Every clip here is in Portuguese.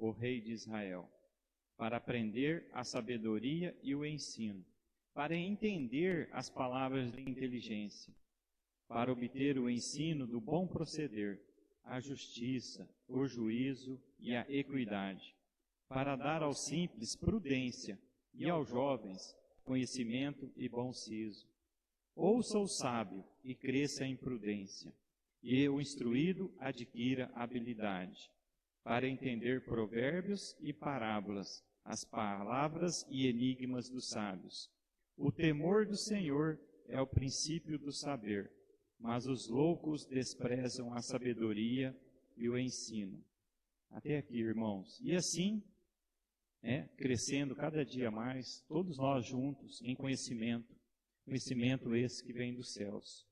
o Rei de Israel, para aprender a sabedoria e o ensino, para entender as palavras de inteligência, para obter o ensino do bom proceder, a justiça, o juízo e a equidade, para dar aos simples prudência e aos jovens conhecimento e bom siso. Ouça o sábio e cresça em prudência, e o instruído adquira habilidade, para entender provérbios e parábolas, as palavras e enigmas dos sábios. O temor do Senhor é o princípio do saber, mas os loucos desprezam a sabedoria e o ensino. Até aqui, irmãos. E assim, crescendo cada dia mais, todos nós juntos, em conhecimento esse que vem dos céus,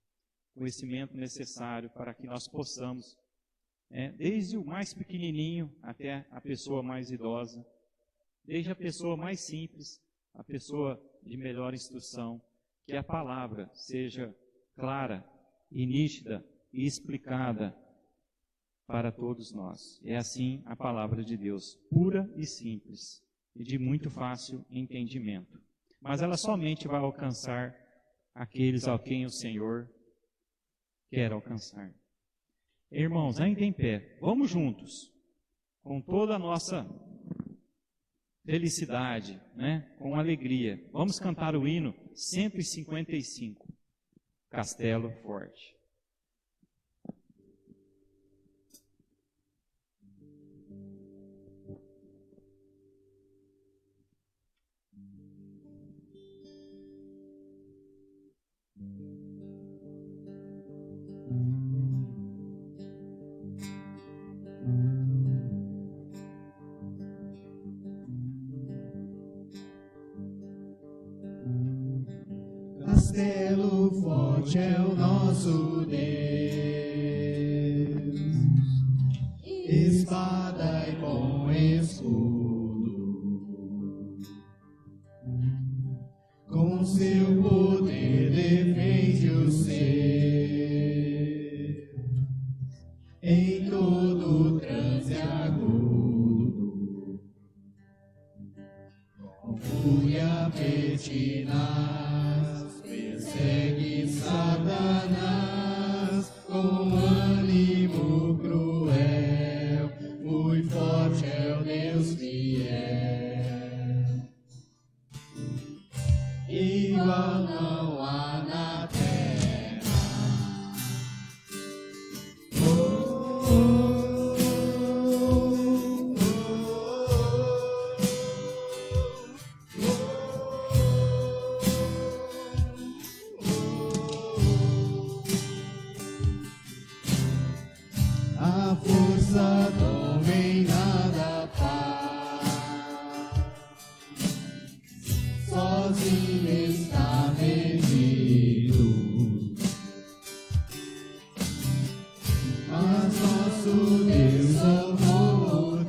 conhecimento necessário para que nós possamos, desde o mais pequenininho até a pessoa mais idosa, desde a pessoa mais simples, a pessoa de melhor instrução, que a palavra seja clara e nítida e explicada para todos nós. É assim a palavra de Deus, pura e simples, e de muito fácil entendimento. Mas ela somente vai alcançar aqueles a quem o Senhor quer alcançar. Irmãos, ainda em pé, vamos juntos, com toda a nossa felicidade, com alegria. Vamos cantar o hino 155, Castelo Forte. Castelo forte é o nosso Deus, espada e bom escudo, com seu poder defende o ser, em todo transe agudo, com fúria pertinaz. Persegue Satanás com ânimo cruel, muito forte é o Deus fiel. Igual não há na terra. A força do bem nada faz, sozinho está perdido, mas nosso Deus salvou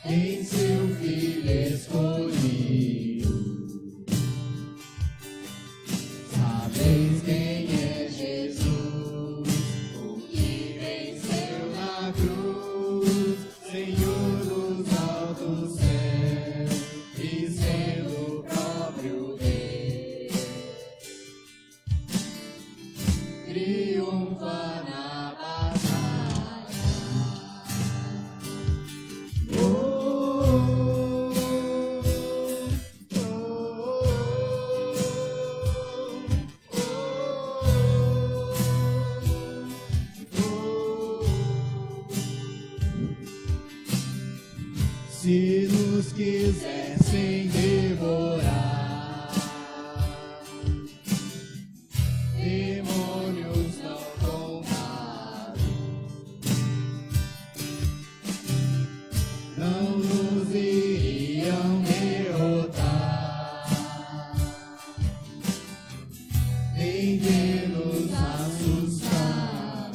em seu Filho escolhido. Sabeis quem é Jesus, o que venceu na cruz, Senhor dos altos céus, e sendo o próprio Deus, triunfa na batalha. Se nos quisessem devorar, demônios não contaram, não nos iriam derrotar, nem ver nos assustar.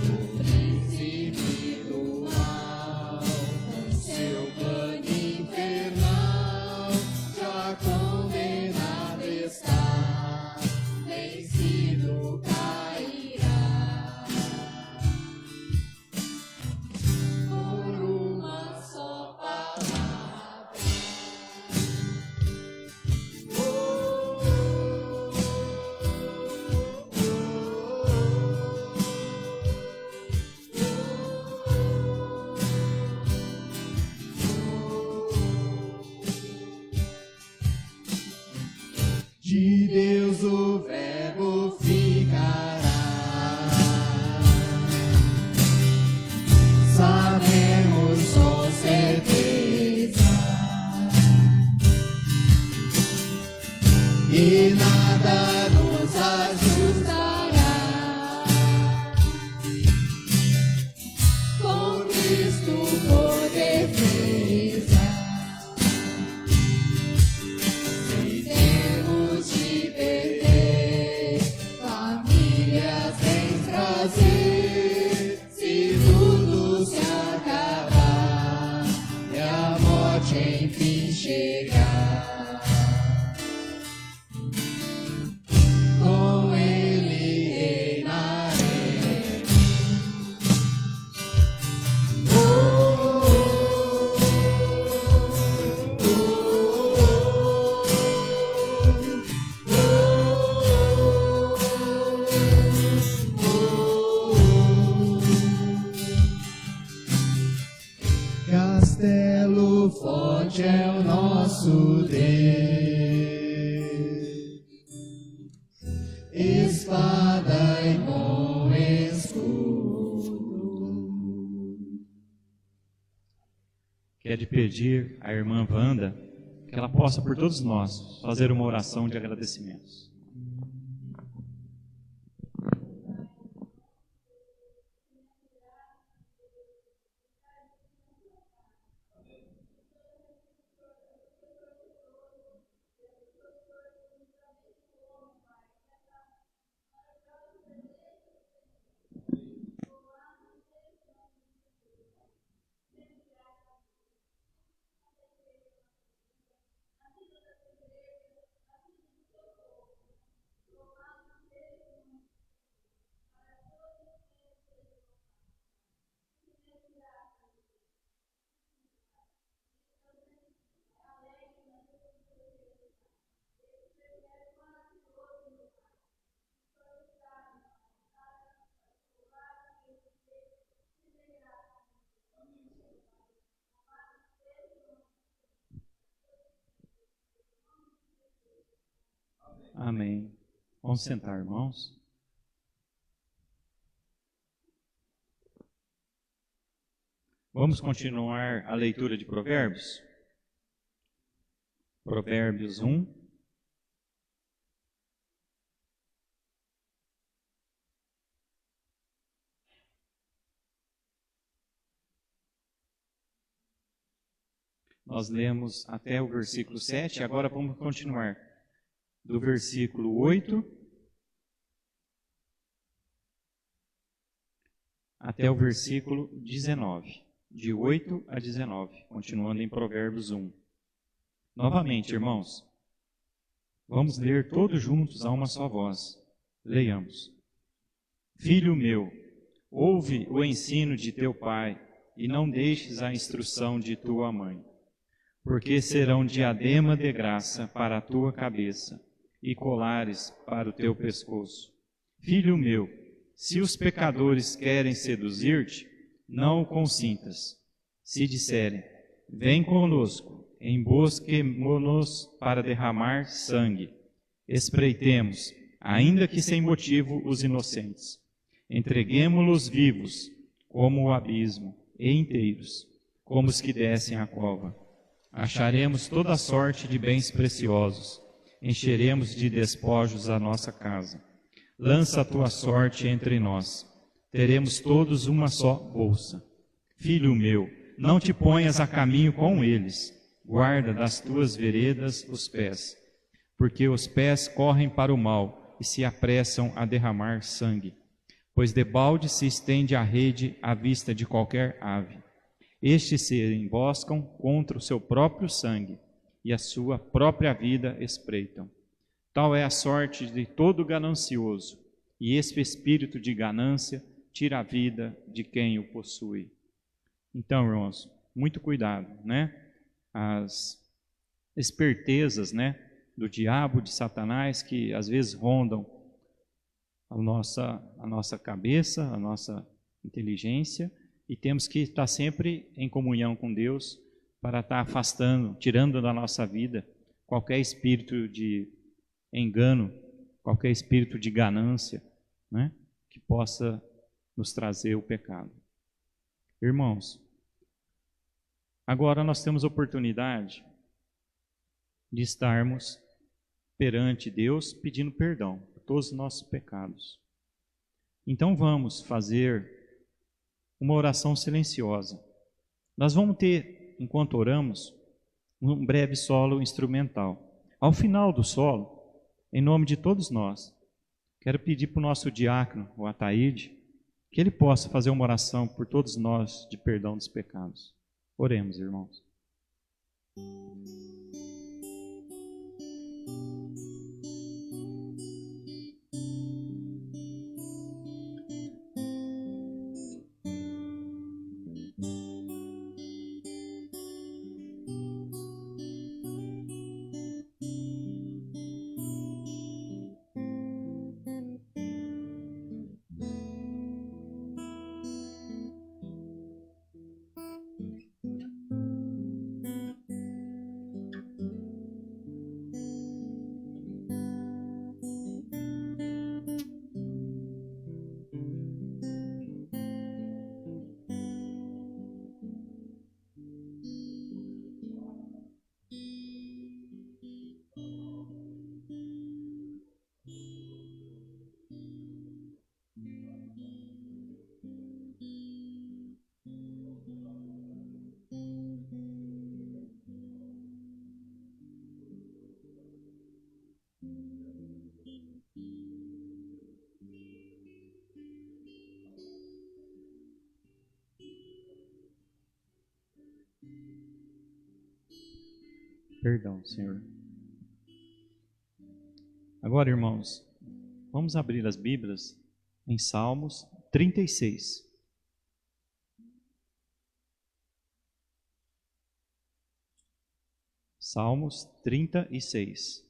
O príncipe do mal, com seu plano fazer se tudo se acabar e a morte enfim chegar? Com Ele reinarei. Castelo forte é o nosso Deus, espada e bom escudo. Quero pedir à irmã Wanda que ela possa, por todos nós, fazer uma oração de agradecimentos. Amém. Vamos sentar, irmãos. Vamos continuar a leitura de Provérbios? Provérbios 1. Nós lemos até o versículo 7, agora vamos continuar do versículo 8 até o versículo 19. De 8 a 19, continuando em Provérbios 1. Novamente, irmãos, vamos ler todos juntos a uma só voz. Leiamos. Filho meu, ouve o ensino de teu pai, e não deixes a instrução de tua mãe, porque serão diadema de graça para a tua cabeça, e colares para o teu pescoço. Filho meu, se os pecadores querem seduzir-te, não o consintas. Se disserem, vem conosco, embosquemo-nos para derramar sangue. Espreitemos, ainda que sem motivo, os inocentes. Entreguemo-los vivos, como o abismo, e inteiros, como os que descem à cova. Acharemos toda sorte de bens preciosos, encheremos de despojos a nossa casa. Lança a tua sorte entre nós, teremos todos uma só bolsa. Filho meu, não te ponhas a caminho com eles, guarda das tuas veredas os pés, porque os pés correm para o mal e se apressam a derramar sangue, pois debalde se estende a rede à vista de qualquer ave. Estes se emboscam contra o seu próprio sangue e a sua própria vida espreitam. Tal é a sorte de todo ganancioso, e esse espírito de ganância tira a vida de quem o possui. Então, irmãos, muito cuidado, né? As espertezas, né, do diabo, de Satanás, que às vezes rondam a nossa cabeça, a nossa inteligência, e temos que estar sempre em comunhão com Deus para estar afastando, tirando da nossa vida qualquer espírito de engano, qualquer espírito de ganância, né, que possa nos trazer o pecado. Irmãos, agora nós temos oportunidade de estarmos perante Deus pedindo perdão por todos os nossos pecados. Então vamos fazer uma oração silenciosa. Nós vamos ter, enquanto oramos, um breve solo instrumental. Ao final do solo, em nome de todos nós, quero pedir para o nosso diácono, o Ataíde, que Ele possa fazer uma oração por todos nós de perdão dos pecados. Oremos, irmãos. Perdão, Senhor. Agora, irmãos, vamos abrir as Bíblias em Salmos 36. Salmos 36.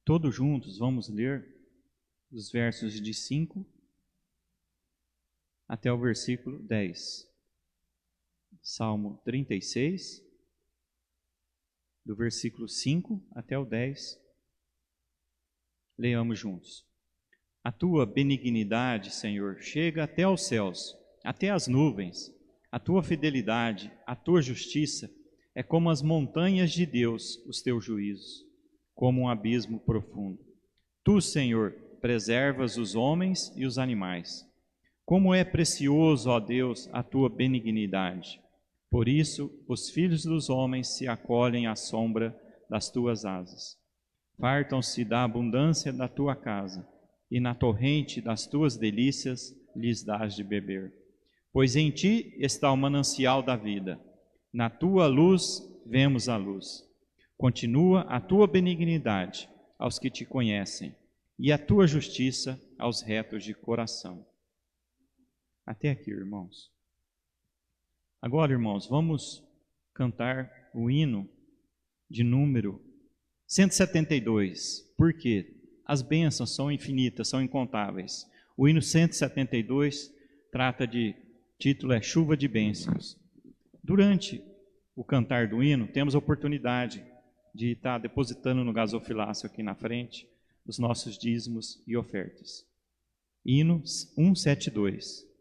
Todos juntos vamos ler os versos de 5 até o versículo 10. Salmo 36, do versículo 5 até o 10. Leamos juntos. A tua benignidade, Senhor, chega até aos céus, até as nuvens. A tua fidelidade, a tua justiça, é como as montanhas de Deus, os teus juízos, como um abismo profundo. Tu, Senhor, preservas os homens e os animais. Como é precioso, ó Deus, a tua benignidade. Por isso, os filhos dos homens se acolhem à sombra das tuas asas. Fartam-se da abundância da tua casa, e na torrente das tuas delícias lhes dás de beber. Pois em ti está o manancial da vida. Na tua luz vemos a luz. Continua a tua benignidade aos que te conhecem, e a tua justiça aos retos de coração. Até aqui, irmãos. Agora, irmãos, vamos cantar o hino de número 172. Por quê? As bênçãos são infinitas, são incontáveis. O hino 172 trata de, título é Chuva de Bênçãos. Durante o cantar do hino, temos a oportunidade de estar depositando no gasofilácio aqui na frente os nossos dízimos e ofertas. Hino 172.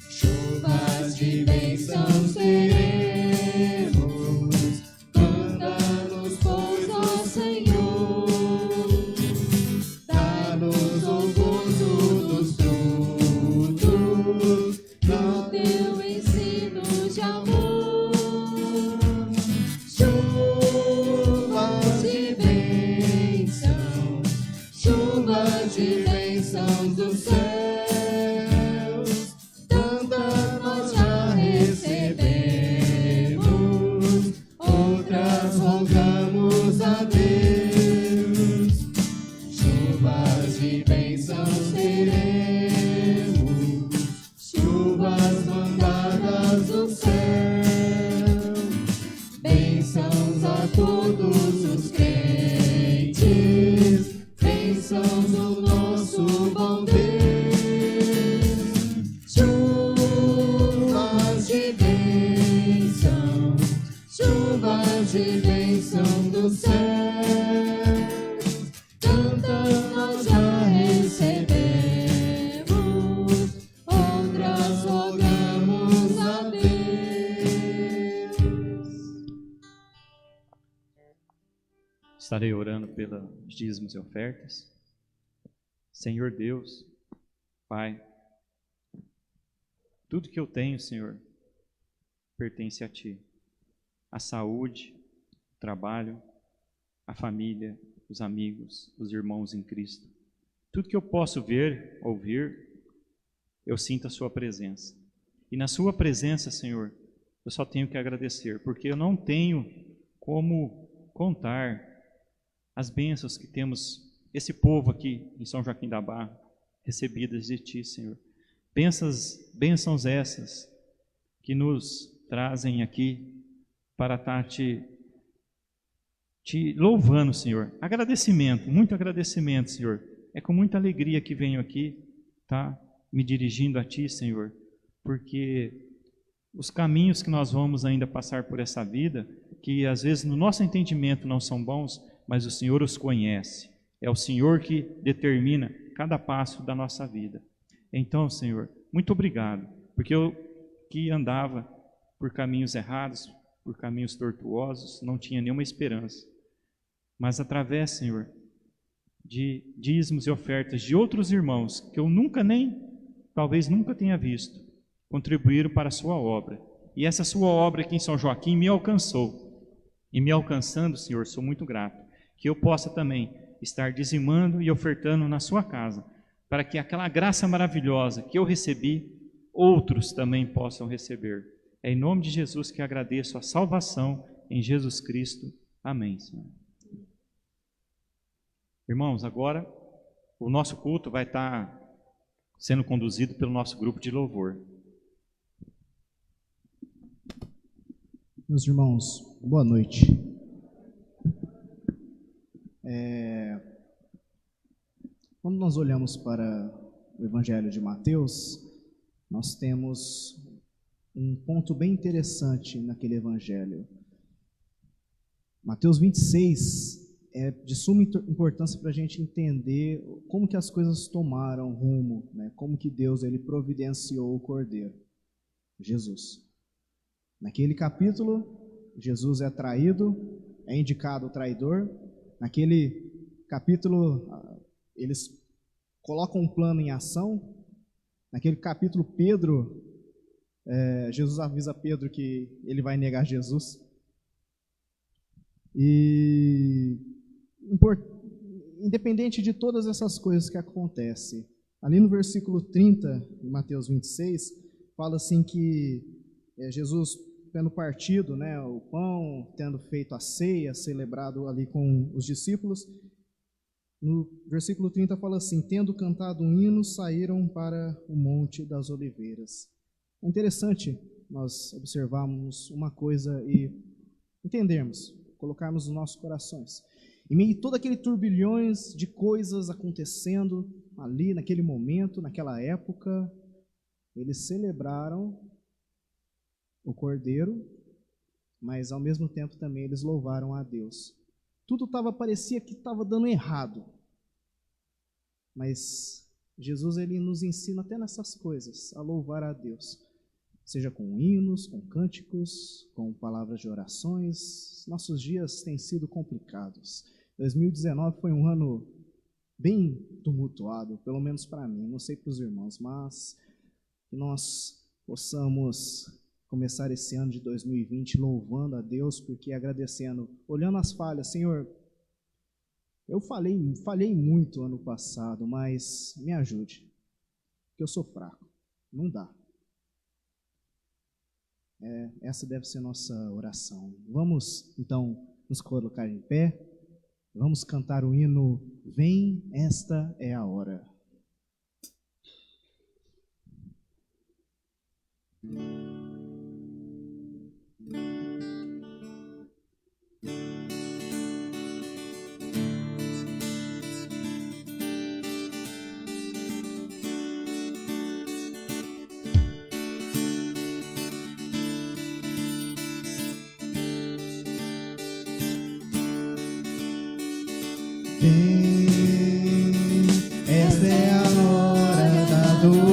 Chuvas de bênçãos teremos. no céu. Bênçãos a todos os crentes, bênçãos no nosso bom Deus. Chuvas de bênção do céu, cantando nós já recebemos, outras rogamos a Deus. Estarei orando pelos dízimos e ofertas. Senhor Deus, Pai, tudo que eu tenho, Senhor, pertence a Ti. A saúde, o trabalho, a família, os amigos, os irmãos em Cristo. Tudo que eu posso ver, ouvir, eu sinto a Sua presença. E na Sua presença, Senhor, eu só tenho que agradecer, porque eu não tenho como contar as bênçãos que temos, esse povo aqui em São Joaquim da Barra, recebidas de Ti, Senhor. Bênçãos essas que nos trazem aqui para estar te louvando, Senhor. Agradecimento, muito agradecimento, Senhor. É com muita alegria que venho aqui, tá? Me dirigindo a Ti, Senhor, porque os caminhos que nós vamos ainda passar por essa vida, que às vezes no nosso entendimento não são bons, mas o Senhor os conhece. É o Senhor que determina cada passo da nossa vida. Então, Senhor, muito obrigado, porque eu que andava por caminhos errados, por caminhos tortuosos, não tinha nenhuma esperança. Mas através, Senhor, de dízimos e ofertas de outros irmãos, que eu talvez nunca tenha visto, contribuíram para a Sua obra. E essa Sua obra aqui em São Joaquim me alcançou. E me alcançando, Senhor, sou muito grato. Que eu possa também estar dizimando e ofertando na Sua casa, para que aquela graça maravilhosa que eu recebi, outros também possam receber. É em nome de Jesus que agradeço a salvação em Jesus Cristo. Amém, Senhor. Irmãos, agora o nosso culto vai estar sendo conduzido pelo nosso grupo de louvor. Meus irmãos, boa noite. Quando nós olhamos para o Evangelho de Mateus, nós temos um ponto bem interessante naquele Evangelho. Mateus 26 é de suma importância para a gente entender como que as coisas tomaram rumo, né? Como que Deus ele providenciou o Cordeiro, Jesus. Naquele capítulo, Jesus é traído, é indicado o traidor. Naquele capítulo, eles colocam um plano em ação. Naquele capítulo, Jesus avisa Pedro que ele vai negar Jesus. E independente de todas essas coisas que acontecem, ali no versículo 30 de Mateus 26, fala assim que Jesus, tendo partido, né, o pão, tendo feito a ceia, celebrado ali com os discípulos, no versículo 30 fala assim: tendo cantado um hino, saíram para o Monte das Oliveiras. É interessante nós observarmos uma coisa e entendermos, colocarmos nos nossos corações. Em meio a todo aquele turbilhões de coisas acontecendo ali, naquele momento, naquela época, eles celebraram o Cordeiro, mas ao mesmo tempo também eles louvaram a Deus. Tudo parecia que estava dando errado, mas Jesus ele nos ensina até nessas coisas a louvar a Deus, seja com hinos, com cânticos, com palavras de orações. Nossos dias têm sido complicados. 2019 foi um ano bem tumultuado, pelo menos para mim, não sei para os irmãos, mas que nós possamos começar esse ano de 2020 louvando a Deus, porque agradecendo, olhando as falhas. Senhor, eu falhei muito ano passado, mas me ajude, porque eu sou fraco, não dá. Essa deve ser a nossa oração. Vamos, então, nos colocar em pé, vamos cantar o hino Vem, esta é a hora. Vem, esta é a hora da adoração.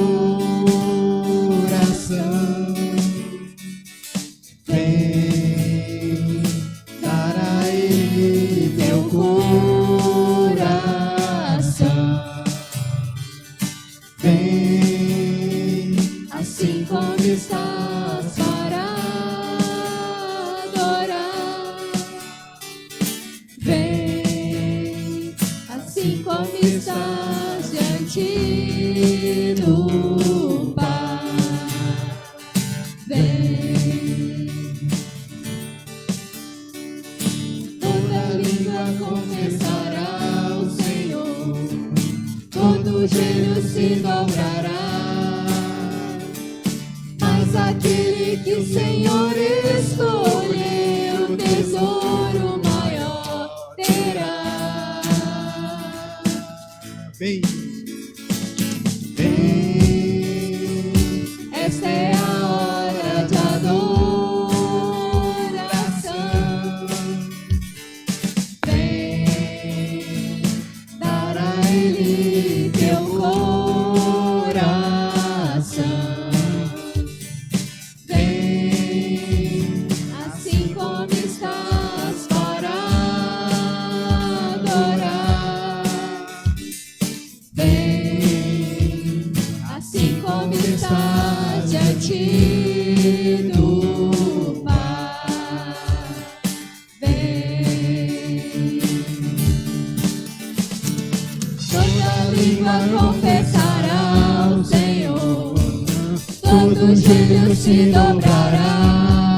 Vem, dar a Ele teu coração. Vem, assim como estás para adorar. Vem, assim como estás diante do Pai. Vem, toda língua confessará o Senhor, todo joelho se dobrará. Mas aquele que o Senhor escolheu, tesouro maior terá. Vem, vem, esta é a hora de adoração. Vem, dar a Ele teu coração. Vem, assim como estás para adorar. Vem, assim como estás diante do Pai. Vem, toda língua confessará o Senhor, todo joelho se dobrará.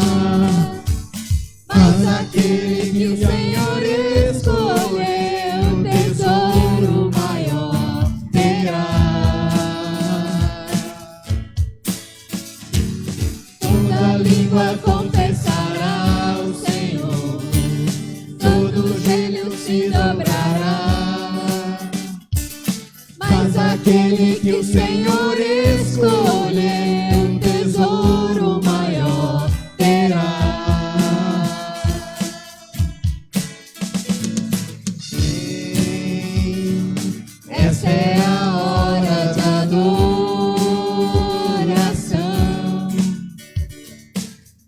Mas aquele que o Senhor escolheu, tesouro maior terá. Toda língua confessará o Senhor, todo joelho se dobrará. Mas aquele que o Senhor escolheu, tesouro maior terá. Vem, essa é a hora de adoração.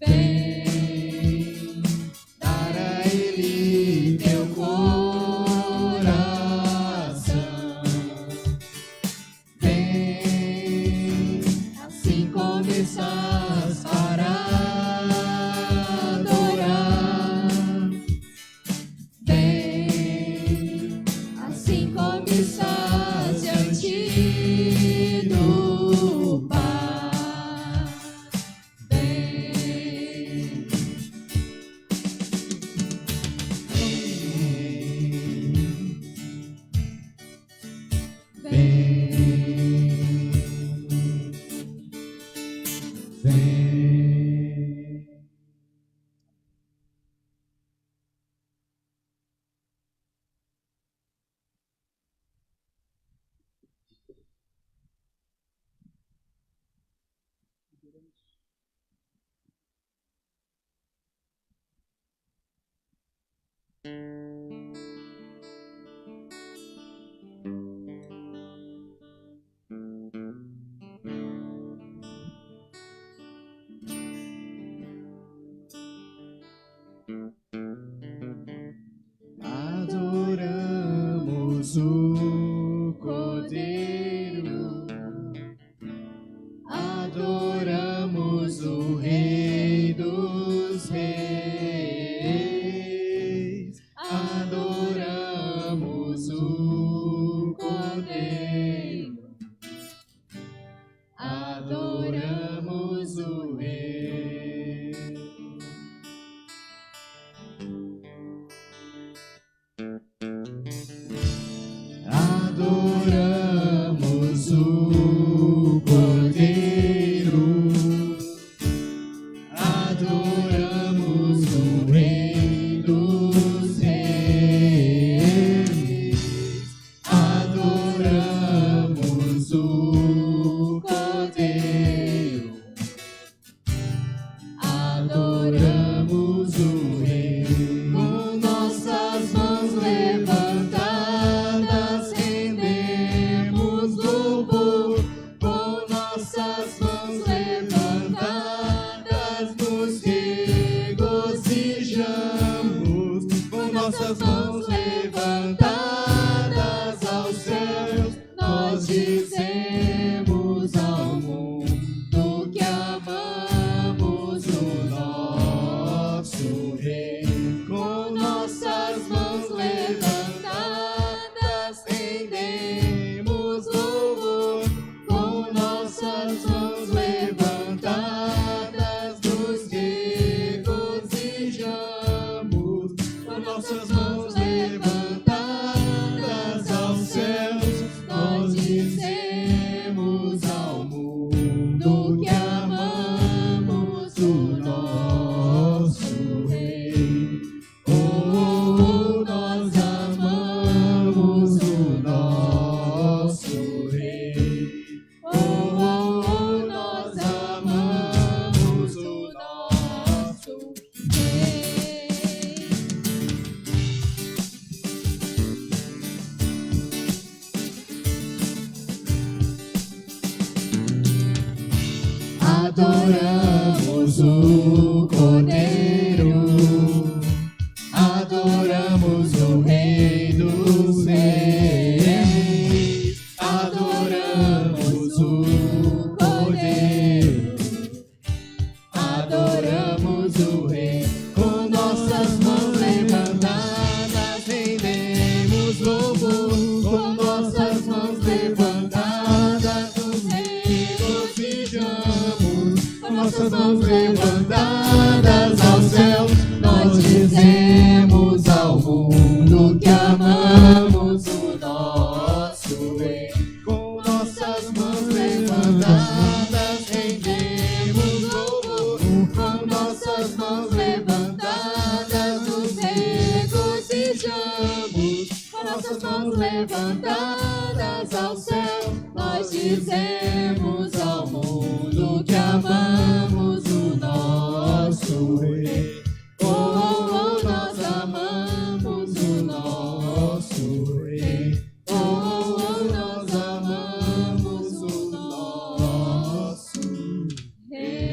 Vem, dar a Ele teu coração. Vem, assim como estás para adorar. Vem, assim como estás diante do Pai. Vem, vem. Adoramos o Cordeiro, adoramos o Rei dos Reis, adoramos o Cordeiro, adoramos o Rei. Adoramos o Cordeiro, adoramos o Rei dos Reis, adoramos o Cordeiro, adoramos o Rei. Com nossas mãos levantadas, Adoramos o Cordeiro, adoramos o Rei dos Reis, adoramos o Cordeiro, adoramos o Rei. Com nossas mãos levantadas rendemos louvor, com nossas mãos levantadas nos regozijamos, com nossas mãos levantadas ao céu, nós dizemos ao mundo que amamos o nosso Rei. Com nossas mãos levantadas rendemos louvor, com nossas mãos levantadas nos regozijamos, com nossas mãos levantadas ao céu, nós dizemos ao mundo que amamos o nosso Rei. Oh, oh, oh, nós amamos o nosso Rei. Oh, oh, oh, nós amamos o nosso Rei.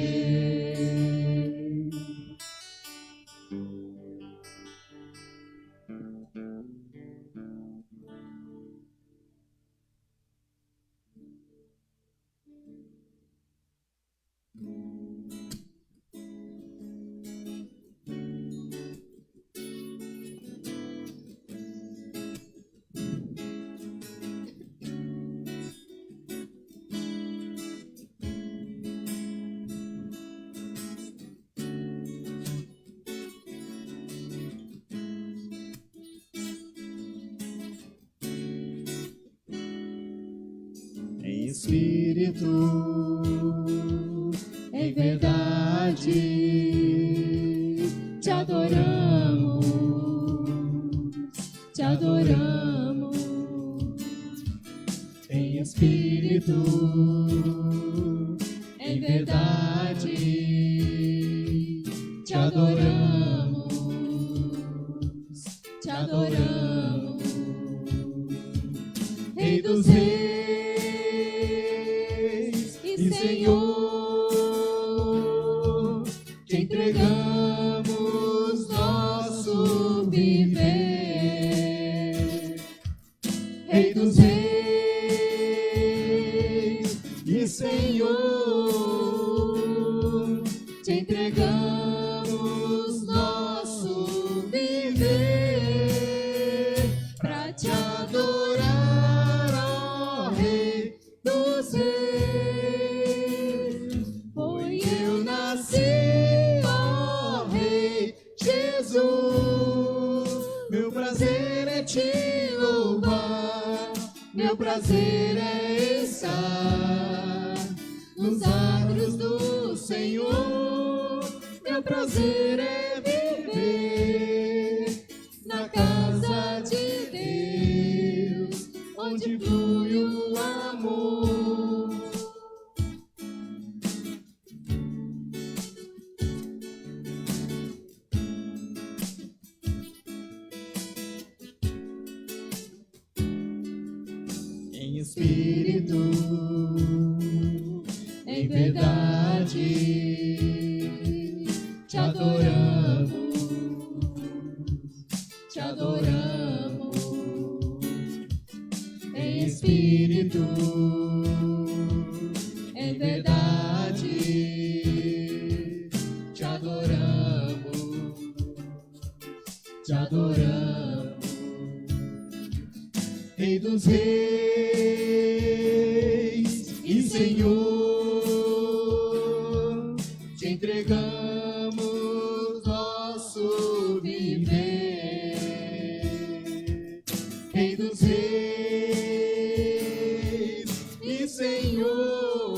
Em espírito, em verdade, te adoramos, te adoramos. Em espírito, em verdade, te adoramos, te adoramos. Rei dos reis e Senhor, te entregamos nosso viver. Rei dos reis e Senhor, te entregamos nosso viver pra te adorar, ó Rei dos reis. Foi eu nasci, ó Rei Jesus. Meu prazer é te louvar, meu prazer é estar nos átrios do Senhor. Meu prazer é viver na casa de Deus, onde flui o amor. Em espírito, em verdade, te adoramos, te adoramos. Em espírito, em verdade, te adoramos, te adoramos. Rei dos reis e Senhor, te entregamos nosso viver. Rei dos reis e Senhor,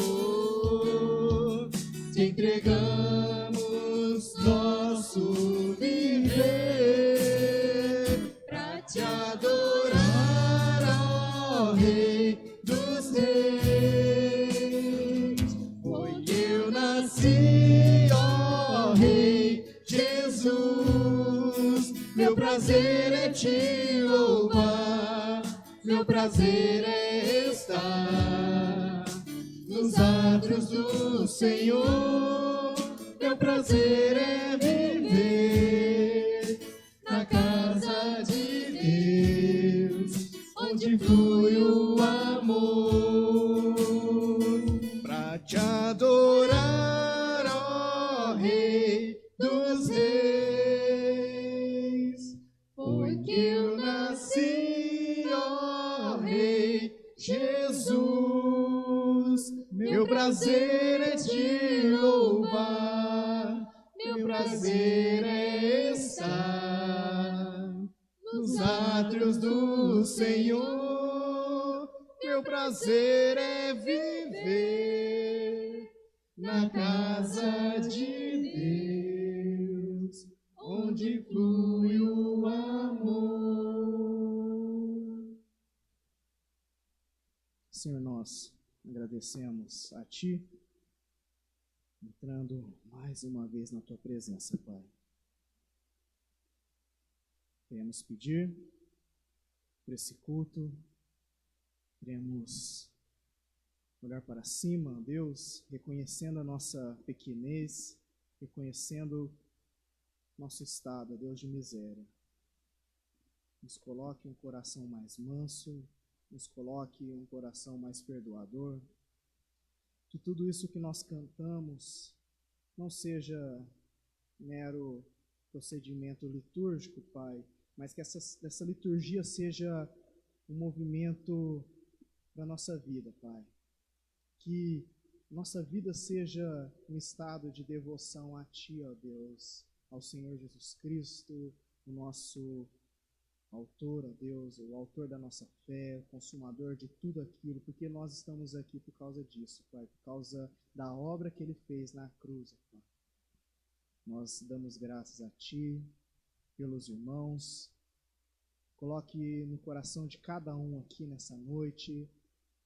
te entregamos nosso viver pra te adorar, ó Rei dos reis. Foi eu nasci, ó Rei Jesus. Meu prazer é te louvar, meu prazer é estar nos átrios do Senhor, meu prazer é viver na casa de Deus, onde flui o amor, pra te adorar, ó Rei dos Reis. Foi que eu nasci, ó Rei Jesus. Meu prazer é te louvar, meu prazer é estar nos átrios do Senhor. Meu prazer é viver na casa de Deus, onde flui o amor. Senhor, nós agradecemos a Ti, entrando mais uma vez na Tua presença, Pai. Queremos pedir por esse culto, queremos olhar para cima, Deus, reconhecendo a nossa pequenez, reconhecendo nosso estado, Deus, de miséria. Nos coloque um coração mais manso, nos coloque um coração mais perdoador. Que tudo isso que nós cantamos não seja mero procedimento litúrgico, Pai, mas que essa liturgia seja um movimento da nossa vida, Pai. Que nossa vida seja um estado de devoção a Ti, ó Deus, ao Senhor Jesus Cristo, o nosso autor, ó Deus, o autor da nossa fé, o consumador de tudo aquilo, porque nós estamos aqui por causa disso, Pai, por causa da obra que Ele fez na cruz, Pai. Nós damos graças a Ti, pelos irmãos. Coloque no coração de cada um aqui nessa noite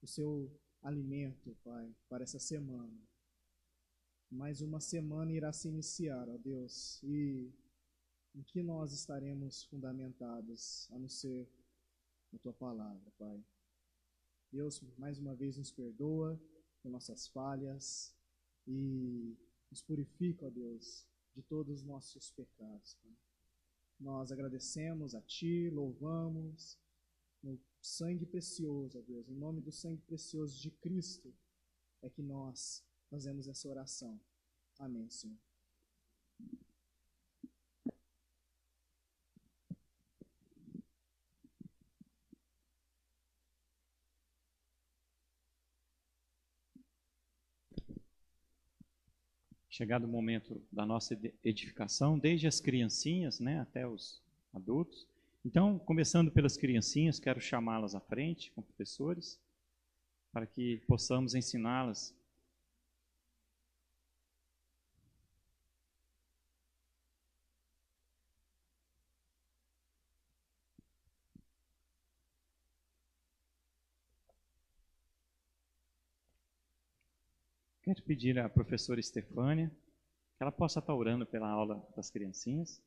o seu alimento, Pai, para essa semana. Mais uma semana irá se iniciar, ó Deus, e em que nós estaremos fundamentados, a não ser na Tua palavra, Pai. Deus, mais uma vez, nos perdoa por nossas falhas e nos purifica, ó Deus, de todos os nossos pecados, Pai. Nós agradecemos a Ti, louvamos no sangue precioso, ó Deus, em nome do sangue precioso de Cristo, é que nós fazemos essa oração. Amém, Senhor. Chegado o momento da nossa edificação, desde as criancinhas, né, até os adultos. Então, começando pelas criancinhas, quero chamá-las à frente, com professores, para que possamos ensiná-las. Quero pedir à professora Estefânia que ela possa estar orando pela aula das criancinhas.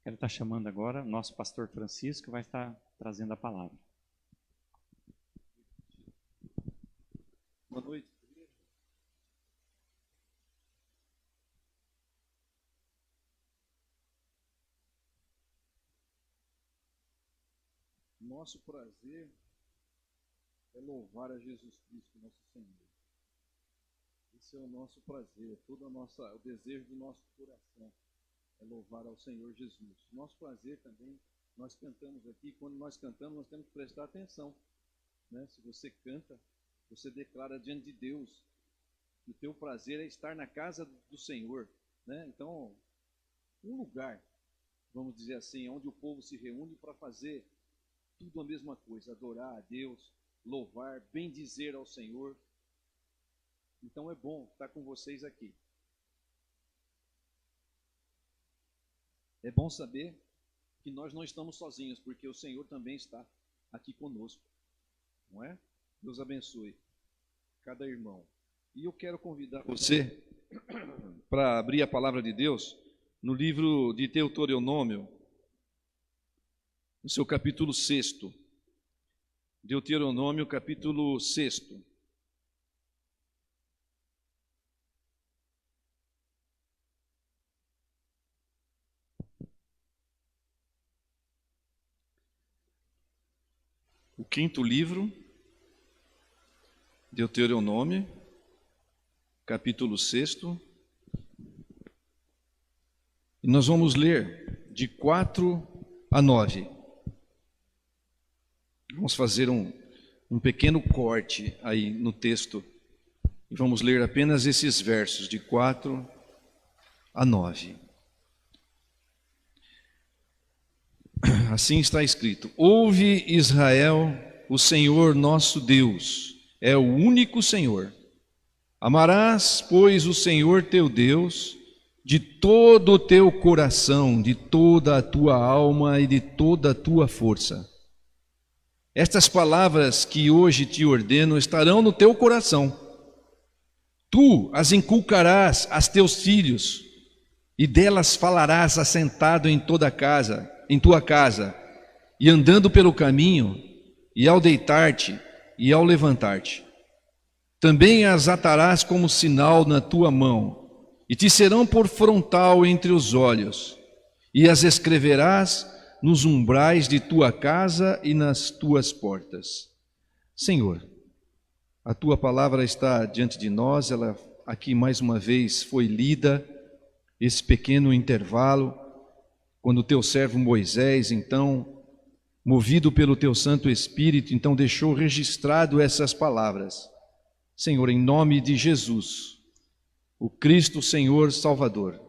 Quero estar chamando agora o nosso pastor Francisco, que vai estar trazendo a palavra. Boa noite. Nosso prazer é louvar a Jesus Cristo, nosso Senhor. Esse é o nosso prazer, o desejo do nosso coração é louvar ao Senhor Jesus. Nosso prazer também Nós cantamos aqui, quando nós cantamos, nós temos que prestar atenção, né? Se você canta, você declara diante de Deus que o teu prazer é estar na casa do Senhor, né? Então, um lugar, vamos dizer assim, onde o povo se reúne para fazer tudo a mesma coisa, adorar a Deus, louvar, bendizer ao Senhor. Então é bom estar com vocês aqui. É bom saber que nós não estamos sozinhos, porque o Senhor também está aqui conosco, não é? Deus abençoe cada irmão. E eu quero convidar você para abrir a palavra de Deus no livro de Deuteronômio, no seu capítulo 6. Deuteronômio, capítulo 6. O quinto livro, Deuteronômio, capítulo 6. E nós vamos ler de 4 a 9. Vamos fazer um pequeno corte aí no texto. E vamos ler apenas esses versos, de 4 a 9. Assim está escrito: Ouve, Israel, o Senhor nosso Deus é o único Senhor. Amarás, pois, o Senhor teu Deus de todo o teu coração, de toda a tua alma e de toda a tua força. Estas palavras que hoje te ordeno estarão no teu coração. Tu as inculcarás a teus filhos, e delas falarás assentado em tua casa, e andando pelo caminho, e ao deitar-te, e ao levantar-te. Também as atarás como sinal na tua mão, e te serão por frontal entre os olhos, e as escreverás nos umbrais de tua casa e nas tuas portas. Senhor, a tua palavra está diante de nós, ela aqui mais uma vez foi lida, esse pequeno intervalo, quando o teu servo Moisés, então, movido pelo teu Santo Espírito, então deixou registrado essas palavras. Senhor, em nome de Jesus, o Cristo Senhor Salvador,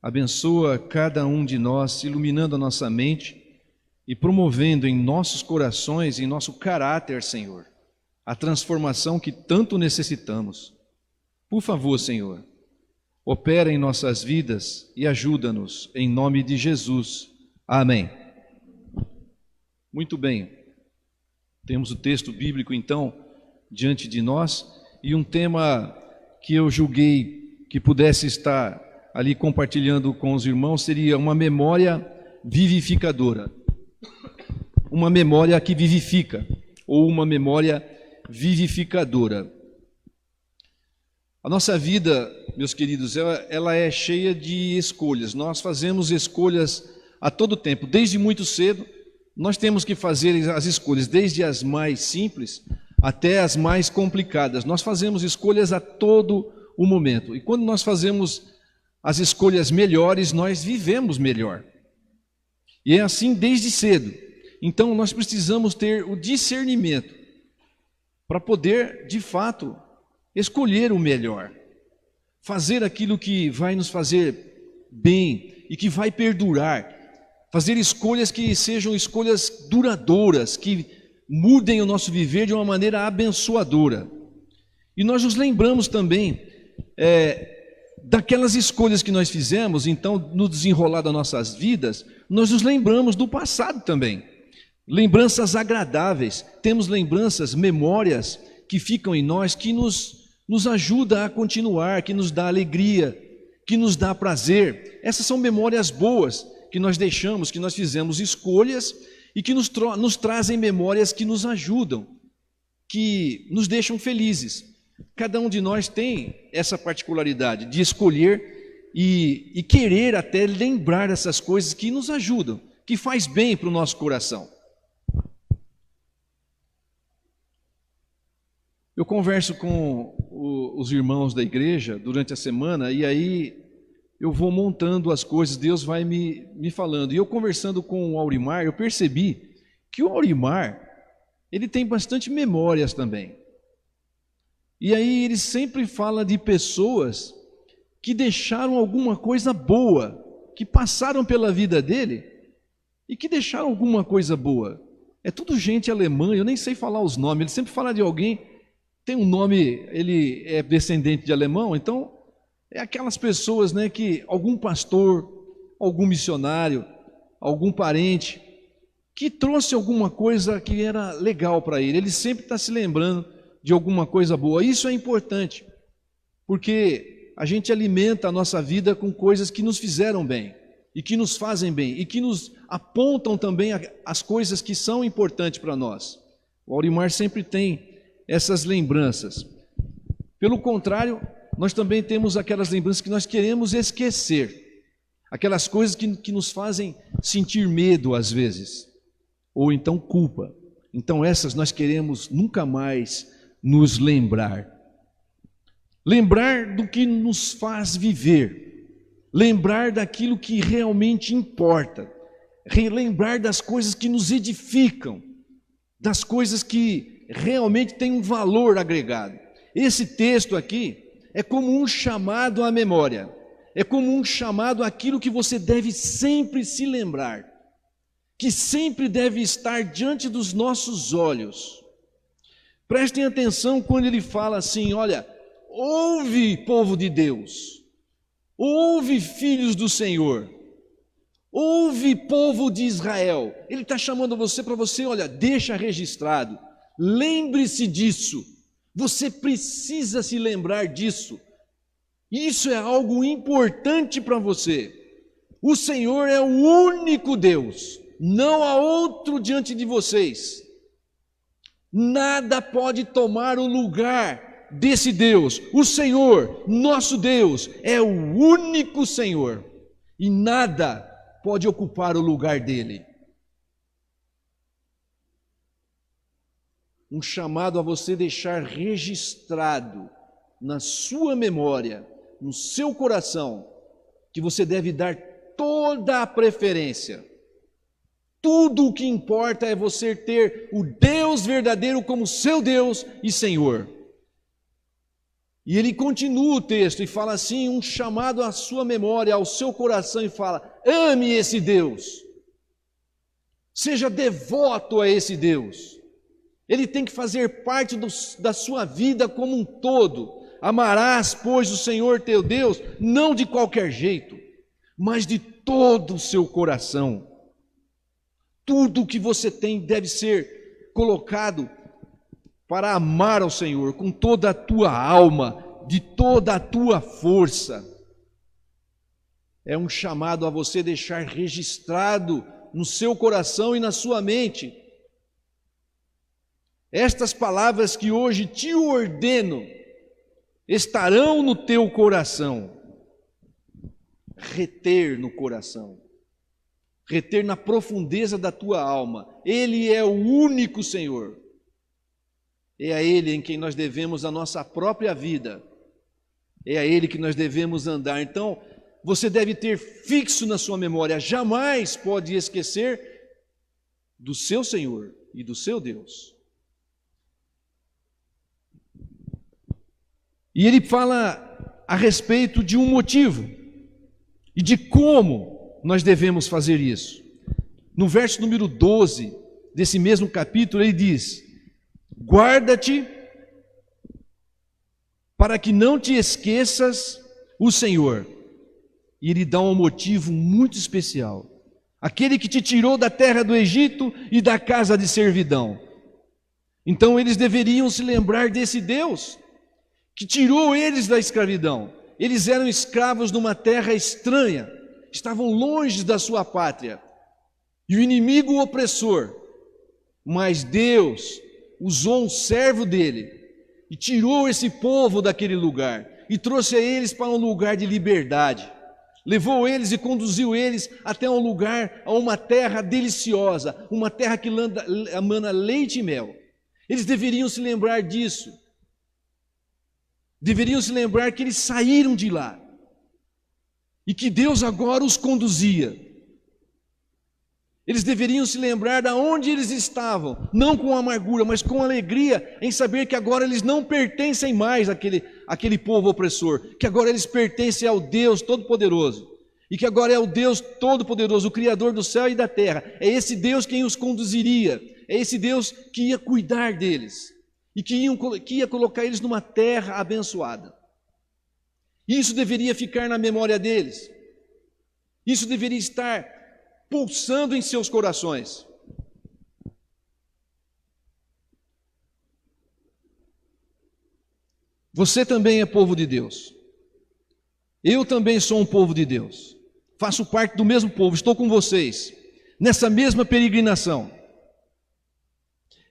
abençoa cada um de nós, iluminando a nossa mente e promovendo em nossos corações, em nosso caráter, Senhor, a transformação que tanto necessitamos. Por favor, Senhor, opera em nossas vidas e ajuda-nos, em nome de Jesus. Amém. Muito bem, temos o texto bíblico, então, diante de nós, e um tema que eu julguei que pudesse estar ali compartilhando com os irmãos seria uma memória vivificadora. Uma memória que vivifica, ou uma memória vivificadora. A nossa vida, meus queridos, ela é cheia de escolhas. Nós fazemos escolhas a todo tempo. Desde muito cedo, nós temos que fazer as escolhas, desde as mais simples até as mais complicadas. Nós fazemos escolhas a todo o momento. E quando nós fazemos as escolhas melhores, nós vivemos melhor. E é assim desde cedo. Então, nós precisamos ter o discernimento para poder, de fato, escolher o melhor, fazer aquilo que vai nos fazer bem e que vai perdurar, fazer escolhas que sejam escolhas duradouras, que mudem o nosso viver de uma maneira abençoadora. E nós nos lembramos também daquelas escolhas que nós fizemos, então, no desenrolar das nossas vidas, nós nos lembramos do passado também. Lembranças agradáveis, temos lembranças, memórias que ficam em nós, que nos ajuda a continuar, que nos dá alegria, que nos dá prazer. Essas são memórias boas que nós deixamos, que nós fizemos escolhas e que nos trazem memórias que nos ajudam, que nos deixam felizes. Cada um de nós tem essa particularidade de escolher e querer até lembrar essas coisas que nos ajudam, que faz bem para o nosso coração. Eu converso com os irmãos da igreja durante a semana e aí eu vou montando as coisas, Deus vai me falando. E eu conversando com o Aurimar, eu percebi que o Aurimar, ele tem bastante memórias também. E aí ele sempre fala de pessoas que deixaram alguma coisa boa, que passaram pela vida dele e que deixaram alguma coisa boa. É tudo gente alemã, eu nem sei falar os nomes, ele sempre fala de alguém, tem um nome, ele é descendente de alemão, então é aquelas pessoas, né, que algum pastor, algum missionário, algum parente, que trouxe alguma coisa que era legal para ele sempre está se lembrando de alguma coisa boa. Isso é importante, porque a gente alimenta a nossa vida com coisas que nos fizeram bem, e que nos fazem bem, e que nos apontam também as coisas que são importantes para nós. O Aurimar sempre tem essas lembranças. Pelo contrário, nós também temos aquelas lembranças que nós queremos esquecer, aquelas coisas que nos fazem sentir medo às vezes, ou então culpa. Então essas nós queremos nunca mais nos lembrar. Lembrar do que nos faz viver, lembrar daquilo que realmente importa, relembrar das coisas que nos edificam, das coisas que realmente têm um valor agregado. Esse texto aqui é como um chamado à memória, é como um chamado àquilo que você deve sempre se lembrar, que sempre deve estar diante dos nossos olhos. Prestem atenção quando ele fala assim, olha, ouve, povo de Deus, ouve, filhos do Senhor, ouve, povo de Israel. Ele está chamando você para você, olha, deixa registrado, lembre-se disso, você precisa se lembrar disso, isso é algo importante para você. O Senhor é o único Deus, não há outro diante de vocês, nada pode tomar o lugar desse Deus. O Senhor, nosso Deus, é o único Senhor e nada pode ocupar o lugar dele. Um chamado a você deixar registrado na sua memória, no seu coração, que você deve dar toda a preferência. Tudo o que importa é você ter o Deus verdadeiro como seu Deus e Senhor. E ele continua o texto e fala assim, um chamado à sua memória, ao seu coração, e fala, ame esse Deus, seja devoto a esse Deus. Ele tem que fazer parte da sua vida como um todo. Amarás, pois, o Senhor teu Deus, não de qualquer jeito, mas de todo o seu coração. Tudo o que você tem deve ser colocado para amar ao Senhor com toda a tua alma, de toda a tua força. É um chamado a você deixar registrado no seu coração e na sua mente estas palavras que hoje te ordeno estarão no teu coração. Reter no coração, reter na profundeza da tua alma. Ele é o único Senhor. É a Ele em quem nós devemos a nossa própria vida. É a Ele que nós devemos andar. Então, você deve ter fixo na sua memória, jamais pode esquecer do seu Senhor e do seu Deus. E ele fala a respeito de um motivo e de como nós devemos fazer isso. No verso número 12 desse mesmo capítulo, ele diz: guarda-te para que não te esqueças o Senhor. E ele dá um motivo muito especial. Aquele que te tirou da terra do Egito e da casa de servidão. Então eles deveriam se lembrar desse Deus que tirou eles da escravidão. Eles eram escravos numa terra estranha, estavam longe da sua pátria, e o inimigo opressor, mas Deus usou um servo dele, e tirou esse povo daquele lugar, e trouxe a eles para um lugar de liberdade, levou eles e conduziu eles até um lugar, a uma terra deliciosa, uma terra que emana leite e mel. Eles deveriam se lembrar disso, deveriam se lembrar que eles saíram de lá. e que Deus agora os conduzia. Eles deveriam se lembrar de onde eles estavam, não com amargura, mas com alegria, em saber que agora eles não pertencem mais àquele povo opressor, que agora eles pertencem ao Deus Todo-Poderoso, e que agora é o Deus Todo-Poderoso, o Criador do céu e da terra. É esse Deus quem os conduziria, é esse Deus que ia cuidar deles, e que ia colocar eles numa terra abençoada. Isso deveria ficar na memória deles, isso deveria estar pulsando em seus corações. Você também é povo de Deus. Eu também sou um povo de Deus. Faço parte do mesmo povo, estou com vocês nessa mesma peregrinação.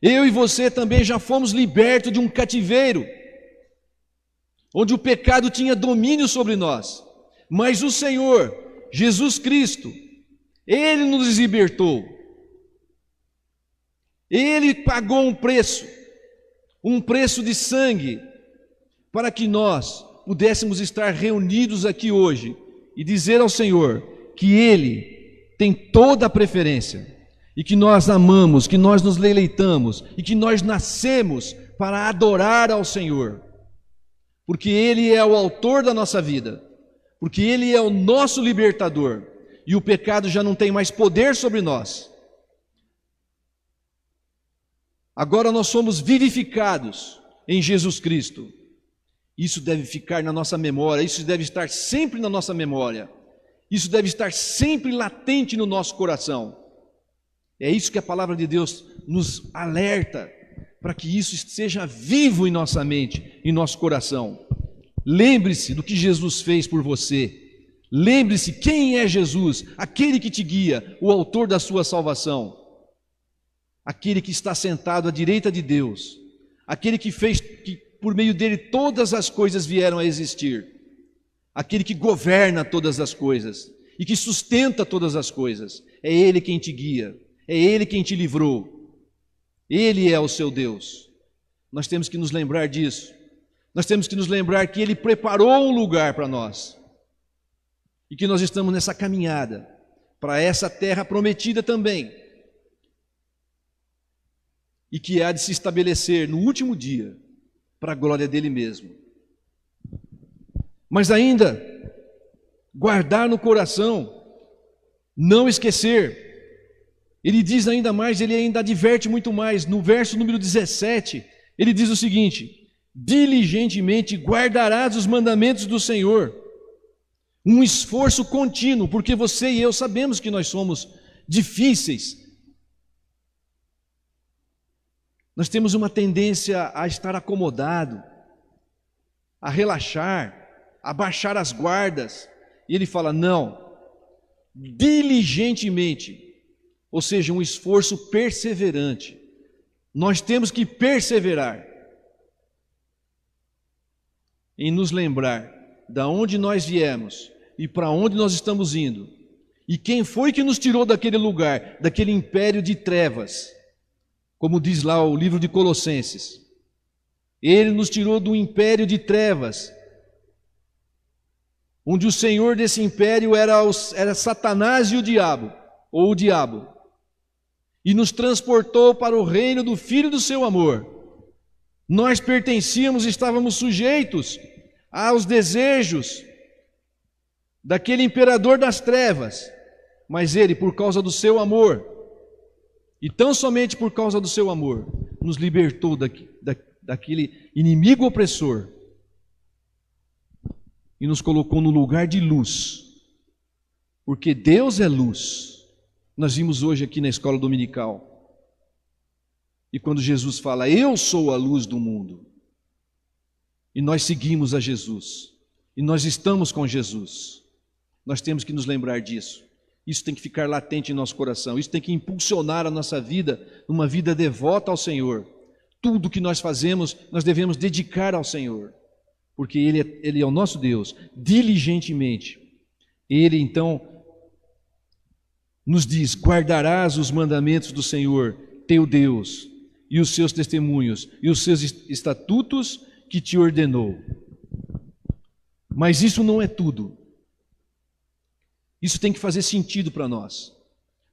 Eu e você também já fomos libertos de um cativeiro, onde o pecado tinha domínio sobre nós. Mas o Senhor, Jesus Cristo, Ele nos libertou. Ele pagou um preço de sangue, para que nós pudéssemos estar reunidos aqui hoje e dizer ao Senhor que Ele tem toda a preferência e que nós amamos, que nós nos deleitamos e que nós nascemos para adorar ao Senhor, porque Ele é o autor da nossa vida, porque Ele é o nosso libertador. E o pecado já não tem mais poder sobre nós. Agora nós somos vivificados em Jesus Cristo. Isso deve ficar na nossa memória, isso deve estar sempre na nossa memória. Isso deve estar sempre latente no nosso coração. É isso que a palavra de Deus nos alerta, para que isso seja vivo em nossa mente, em nosso coração. Lembre-se do que Jesus fez por você. Lembre-se quem é Jesus, aquele que te guia, o autor da sua salvação, aquele que está sentado à direita de Deus, aquele que fez que por meio dele todas as coisas vieram a existir, aquele que governa todas as coisas e que sustenta todas as coisas. É Ele quem te guia, é Ele quem te livrou, Ele é o seu Deus. Nós temos que nos lembrar disso, nós temos que nos lembrar que Ele preparou um lugar para nós, e que nós estamos nessa caminhada para essa terra prometida também, e que há de se estabelecer no último dia para a glória dele mesmo. Mas ainda guardar no coração, não esquecer. Ele diz ainda mais, ele ainda adverte muito mais. No verso número 17, ele diz o seguinte: diligentemente guardarás os mandamentos do Senhor. Um esforço contínuo, porque você e eu sabemos que nós somos difíceis. Nós temos uma tendência a estar acomodado, a relaxar, a baixar as guardas. E ele fala, não, diligentemente, ou seja, um esforço perseverante. Nós temos que perseverar em nos lembrar de onde nós viemos e para onde nós estamos indo, e quem foi que nos tirou daquele lugar, daquele império de trevas, como diz lá o livro de Colossenses. Ele nos tirou do império de trevas, onde o senhor desse império era Satanás e o diabo, ou o diabo, e nos transportou para o reino do Filho do seu amor. Nós pertencíamos, estávamos sujeitos aos desejos daquele imperador das trevas, mas ele, por causa do seu amor, e tão somente por causa do seu amor, nos libertou daquele inimigo opressor e nos colocou no lugar de luz, porque Deus é luz. Nós vimos hoje aqui na escola dominical, e quando Jesus fala, eu sou a luz do mundo, e nós seguimos a Jesus, e nós estamos com Jesus, nós temos que nos lembrar disso. Isso tem que ficar latente em nosso coração, isso tem que impulsionar a nossa vida, numa vida devota ao Senhor. Tudo que nós fazemos, nós devemos dedicar ao Senhor, porque Ele é o nosso Deus, diligentemente. Ele então nos diz, guardarás os mandamentos do Senhor, teu Deus, e os seus testemunhos, e os seus estatutos que te ordenou. Mas isso não é tudo. Isso tem que fazer sentido para nós.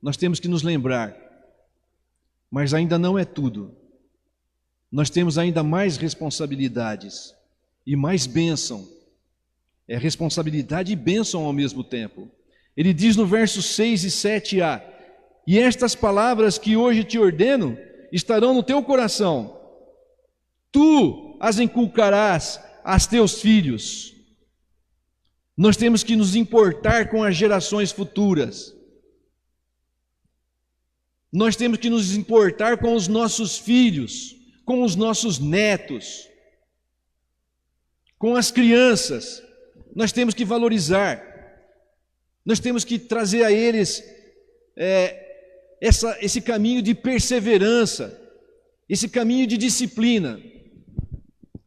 Nós temos que nos lembrar, mas ainda não é tudo. Nós temos ainda mais responsabilidades e mais bênção. É responsabilidade e bênção ao mesmo tempo. Ele diz no versos 6 e 7a: e estas palavras que hoje te ordeno estarão no teu coração. Tu as inculcarás aos teus filhos. Nós temos que nos importar com as gerações futuras. Nós temos que nos importar com os nossos filhos, com os nossos netos, com as crianças. Nós temos que valorizar. Nós temos que trazer a eles esse caminho de perseverança, esse caminho de disciplina.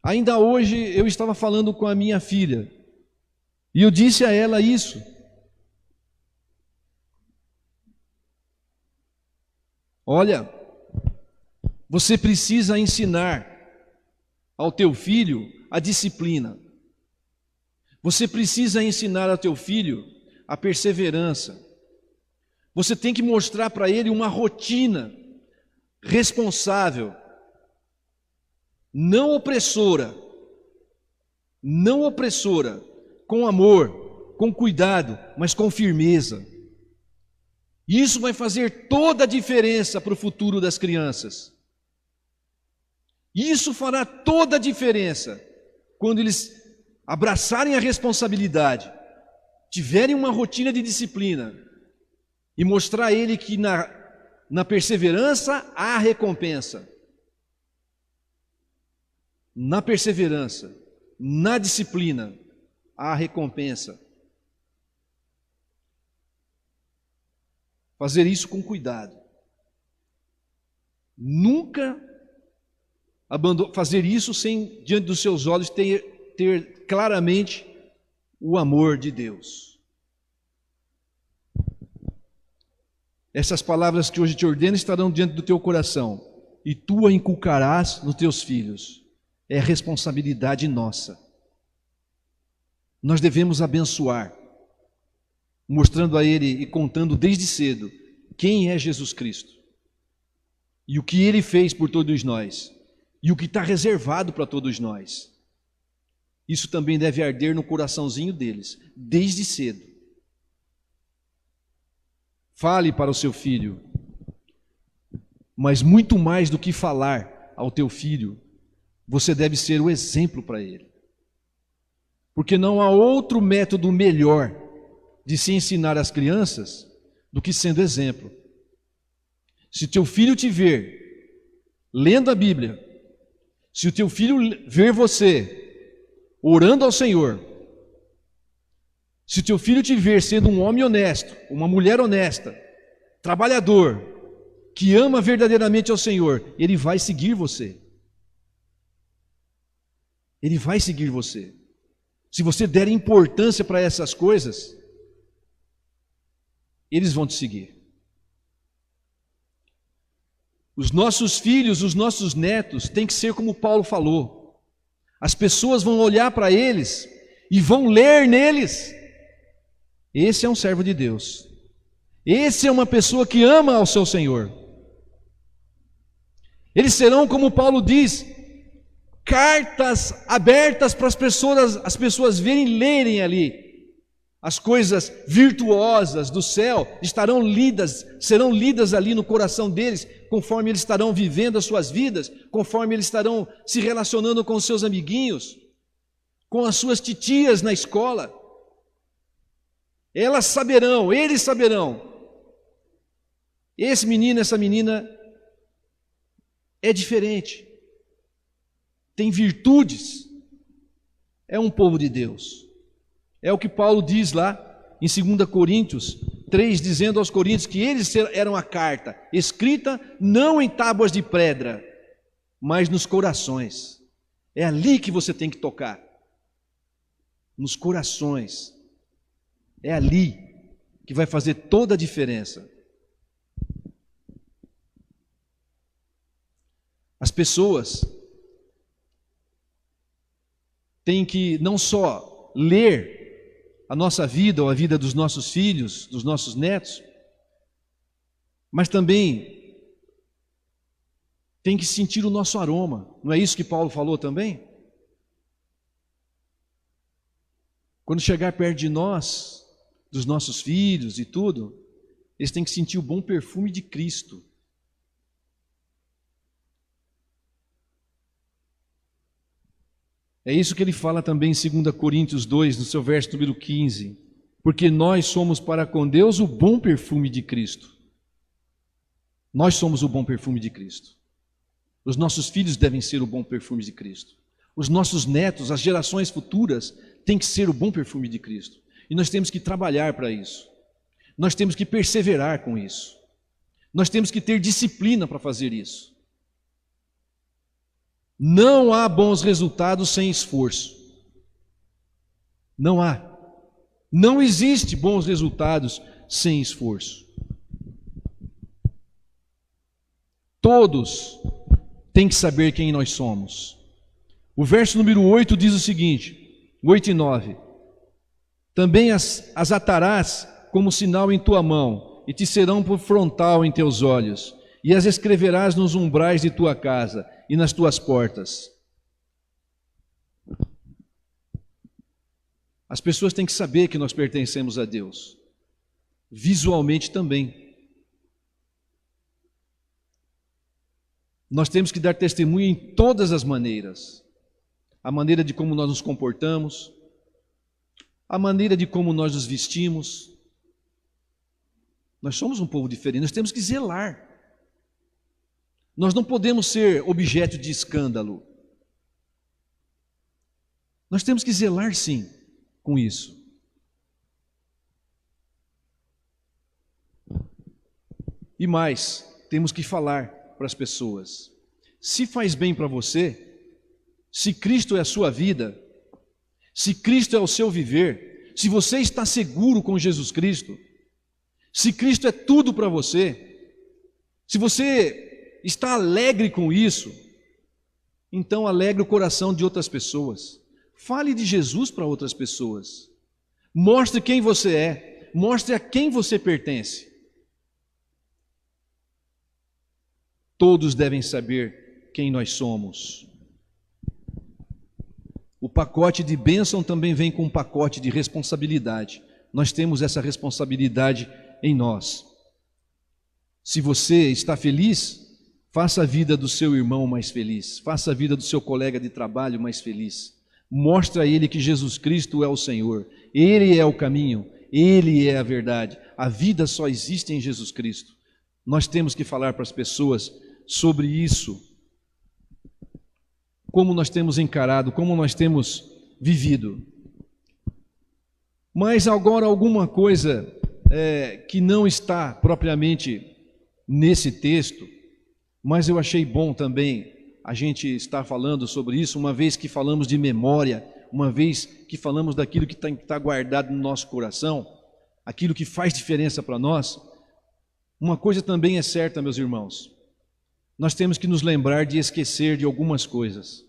Ainda hoje eu estava falando com a minha filha e eu disse a ela isso. Olha, você precisa ensinar ao teu filho a disciplina. Você precisa ensinar ao teu filho a perseverança. Você tem que mostrar para ele uma rotina responsável, não opressora, com amor, com cuidado, mas com firmeza. Isso vai fazer toda a diferença para o futuro das crianças. Isso fará toda a diferença quando eles abraçarem a responsabilidade, tiverem uma rotina de disciplina e mostrar a ele que na perseverança há recompensa. Na perseverança, na disciplina, há recompensa. Fazer isso com cuidado. Nunca fazer isso sem, diante dos seus olhos, ter claramente o amor de Deus. Essas palavras que hoje te ordeno estarão diante do teu coração, e tu a inculcarás nos teus filhos. É responsabilidade nossa. Nós devemos abençoar, mostrando a ele e contando desde cedo quem é Jesus Cristo e o que ele fez por todos nós e o que está reservado para todos nós. Isso também deve arder no coraçãozinho deles, desde cedo. Fale para o seu filho, mas muito mais do que falar ao teu filho, você deve ser o exemplo para ele. Porque não há outro método melhor de se ensinar às crianças do que sendo exemplo. Se teu filho te ver lendo a Bíblia, se o teu filho ver você orando ao Senhor, se teu filho te ver sendo um homem honesto, uma mulher honesta, trabalhador, que ama verdadeiramente ao Senhor, ele vai seguir você. Ele vai seguir você. Se você der importância para essas coisas, eles vão te seguir. Os nossos filhos, os nossos netos, têm que ser como Paulo falou. As pessoas vão olhar para eles e vão ler neles: esse é um servo de Deus. Esse é uma pessoa que ama ao seu Senhor. Eles serão, como Paulo diz, cartas abertas para as pessoas verem e lerem ali. As coisas virtuosas do céu serão lidas ali no coração deles, conforme eles estarão vivendo as suas vidas, conforme eles estarão se relacionando com os seus amiguinhos, com as suas titias na escola. Eles saberão, esse menino, essa menina é diferente, tem virtudes, é um povo de Deus. É o que Paulo diz lá em 2 Coríntios 3, dizendo aos coríntios que eles eram a carta, escrita não em tábuas de pedra, mas nos corações. É ali que você tem que tocar, nos corações. É ali que vai fazer toda a diferença. As pessoas têm que não só ler a nossa vida ou a vida dos nossos filhos, dos nossos netos, mas também tem que sentir o nosso aroma. Não é isso que Paulo falou também? Quando chegar perto de nós, dos nossos filhos e tudo, eles têm que sentir o bom perfume de Cristo. É isso que ele fala também em 2 Coríntios 2, no seu verso número 15. Porque nós somos para com Deus o bom perfume de Cristo. Nós somos o bom perfume de Cristo. Os nossos filhos devem ser o bom perfume de Cristo. Os nossos netos, as gerações futuras, têm que ser o bom perfume de Cristo. E nós temos que trabalhar para isso. Nós temos que perseverar com isso. Nós temos que ter disciplina para fazer isso. Não há bons resultados sem esforço. Não há. Não existe bons resultados sem esforço. Todos têm que saber quem nós somos. O verso número 8 diz o seguinte, 8 e 9. Também as atarás como sinal em tua mão, e te serão por frontal em teus olhos, e as escreverás nos umbrais de tua casa e nas tuas portas. As pessoas têm que saber que nós pertencemos a Deus, visualmente também. Nós temos que dar testemunho em todas as maneiras. A maneira de como nós nos comportamos, a maneira de como nós nos vestimos. Nós somos um povo diferente, nós temos que zelar. Nós não podemos ser objeto de escândalo. Nós temos que zelar, sim, com isso. E mais, temos que falar para as pessoas. Se faz bem para você, se Cristo é a sua vida, se Cristo é o seu viver, se você está seguro com Jesus Cristo, se Cristo é tudo para você, se você está alegre com isso, então alegre o coração de outras pessoas. Fale de Jesus para outras pessoas. Mostre quem você é, mostre a quem você pertence. Todos devem saber quem nós somos. O pacote de bênção também vem com um pacote de responsabilidade. Nós temos essa responsabilidade em nós. Se você está feliz, faça a vida do seu irmão mais feliz. Faça a vida do seu colega de trabalho mais feliz. Mostre a ele que Jesus Cristo é o Senhor. Ele é o caminho, Ele é a verdade. A vida só existe em Jesus Cristo. Nós temos que falar para as pessoas sobre isso. Como nós temos encarado, como nós temos vivido. Mas agora alguma coisa que não está propriamente nesse texto, mas eu achei bom também a gente estar falando sobre isso, uma vez que falamos de memória, uma vez que falamos daquilo que está guardado no nosso coração, aquilo que faz diferença para nós. Uma coisa também é certa, meus irmãos, nós temos que nos lembrar de esquecer de algumas coisas.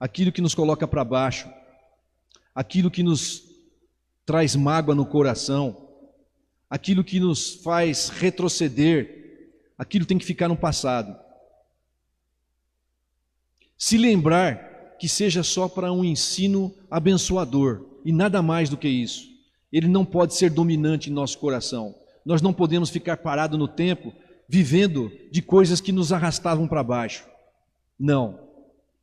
Aquilo que nos coloca para baixo, aquilo que nos traz mágoa no coração, aquilo que nos faz retroceder, aquilo tem que ficar no passado. Se lembrar que seja só para um ensino abençoador e nada mais do que isso. Ele não pode ser dominante em nosso coração. Nós não podemos ficar parados no tempo, vivendo de coisas que nos arrastavam para baixo. Não.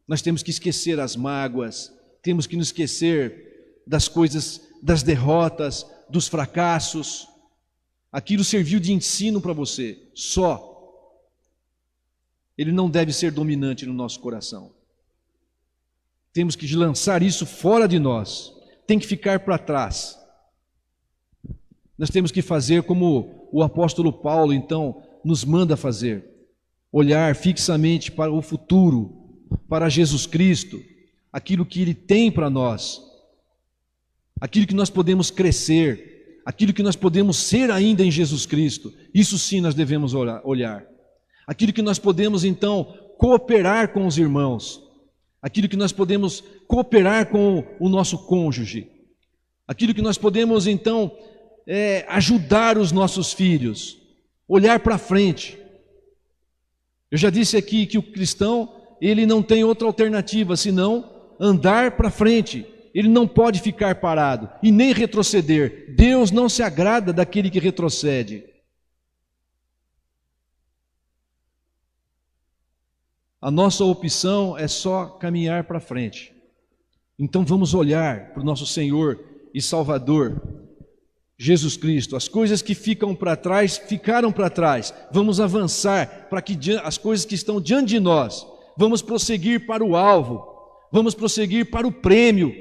Nós temos que esquecer as mágoas, temos que nos esquecer das coisas, das derrotas, dos fracassos. Aquilo serviu de ensino para você, só. Ele não deve ser dominante no nosso coração. Temos que lançar isso fora de nós, tem que ficar para trás. Nós temos que fazer como o apóstolo Paulo, então, nos manda fazer. Olhar fixamente para o futuro, para Jesus Cristo, aquilo que Ele tem para nós, aquilo que nós podemos crescer, aquilo que nós podemos ser ainda em Jesus Cristo. Isso sim nós devemos olhar. Aquilo que nós podemos, então, cooperar com os irmãos, aquilo que nós podemos cooperar com o nosso cônjuge, aquilo que nós podemos então ajudar os nossos filhos, olhar para frente. Eu já disse aqui que o cristão, ele não tem outra alternativa senão andar para frente. Ele não pode ficar parado e nem retroceder. Deus não se agrada daquele que retrocede. A nossa opção é só caminhar para frente. Então vamos olhar para o nosso Senhor e Salvador, Jesus Cristo. As coisas que ficam para trás, ficaram para trás. Vamos avançar para que as coisas que estão diante de nós, vamos prosseguir para o alvo, vamos prosseguir para o prêmio,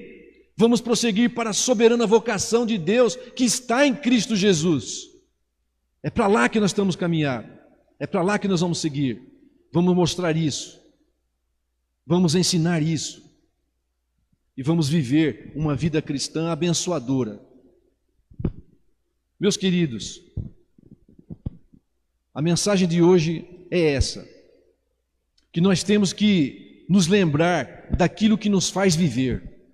vamos prosseguir para a soberana vocação de Deus que está em Cristo Jesus. É para lá que nós estamos caminhando, é para lá que nós vamos seguir. Vamos mostrar isso, vamos ensinar isso e vamos viver uma vida cristã abençoadora. Meus queridos, a mensagem de hoje é essa, que nós temos que nos lembrar daquilo que nos faz viver,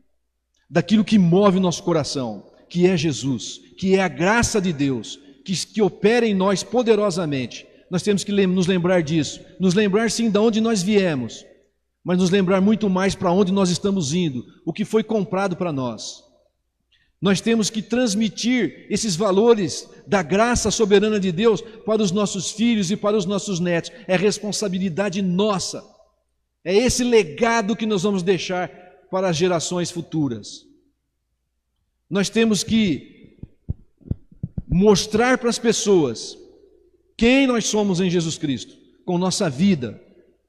daquilo que move o nosso coração, que é Jesus, que é a graça de Deus, que opera em nós poderosamente. Nós temos que nos lembrar disso, nos lembrar sim de onde nós viemos, mas nos lembrar muito mais para onde nós estamos indo, o que foi comprado para nós. Nós temos que transmitir esses valores da graça soberana de Deus para os nossos filhos e para os nossos netos. É responsabilidade nossa, é esse legado que nós vamos deixar para as gerações futuras. Nós temos que mostrar para as pessoas quem nós somos em Jesus Cristo, com nossa vida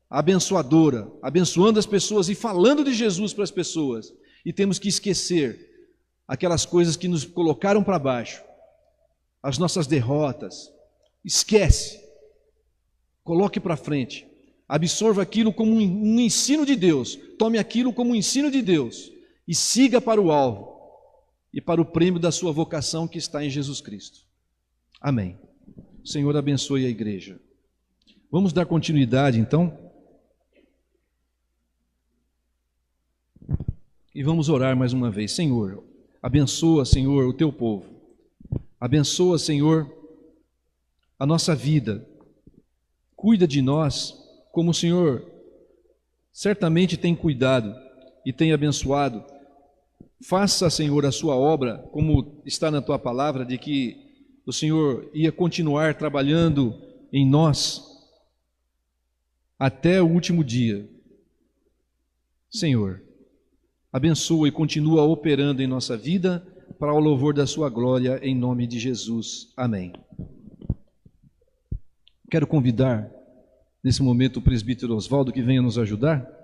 abençoadora, abençoando as pessoas e falando de Jesus para as pessoas. E temos que esquecer aquelas coisas que nos colocaram para baixo, as nossas derrotas. Esquece, coloque para frente, absorva aquilo como um ensino de Deus, tome aquilo como um ensino de Deus e siga para o alvo e para o prêmio da sua vocação que está em Jesus Cristo. Amém. O Senhor abençoe a igreja. Vamos dar continuidade, então? E vamos orar mais uma vez. Senhor, abençoa, Senhor, o teu povo. Abençoa, Senhor, a nossa vida. Cuida de nós, como o Senhor certamente tem cuidado e tem abençoado. Faça, Senhor, a sua obra, como está na tua palavra, de que o Senhor ia continuar trabalhando em nós até o último dia. Senhor, abençoa e continua operando em nossa vida para o louvor da sua glória, em nome de Jesus. Amém. Quero convidar, nesse momento, o presbítero Oswaldo que venha nos ajudar.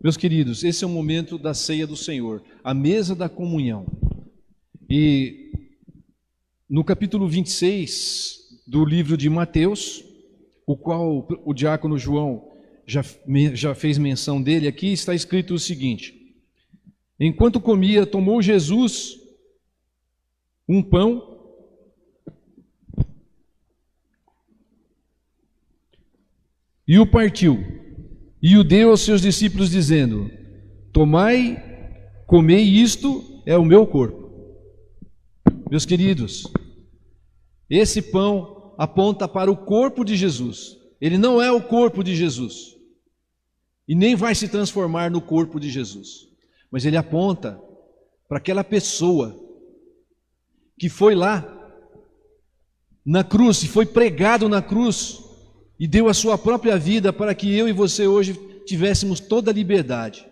Meus queridos, esse é o momento da ceia do Senhor, a mesa da comunhão. E no capítulo 26 do livro de Mateus, o qual o diácono João já fez menção dele aqui, está escrito o seguinte: enquanto comia, tomou Jesus um pão e o partiu. E o deu aos seus discípulos, dizendo: tomai, comei, isto é o meu corpo. Meus queridos, esse pão aponta para o corpo de Jesus. Ele não é o corpo de Jesus, e nem vai se transformar no corpo de Jesus, mas ele aponta para aquela pessoa que foi lá na cruz, e foi pregado na cruz, e deu a sua própria vida para que eu e você hoje tivéssemos toda a liberdade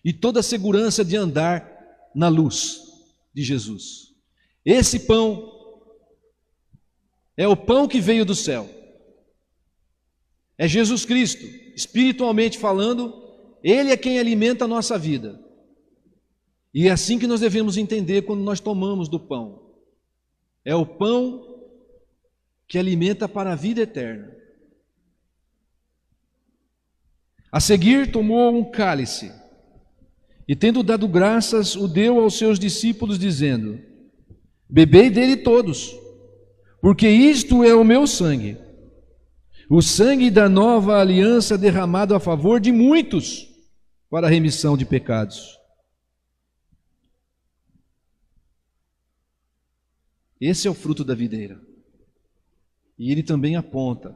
e toda a segurança de andar na luz de Jesus. Esse pão é o pão que veio do céu. É Jesus Cristo, espiritualmente falando, Ele é quem alimenta a nossa vida. E é assim que nós devemos entender quando nós tomamos do pão. É o pão que alimenta para a vida eterna. A seguir, tomou um cálice e, tendo dado graças, o deu aos seus discípulos, dizendo: bebei dele todos, porque isto é o meu sangue, o sangue da nova aliança derramado a favor de muitos para a remissão de pecados. Esse é o fruto da videira. E ele também aponta.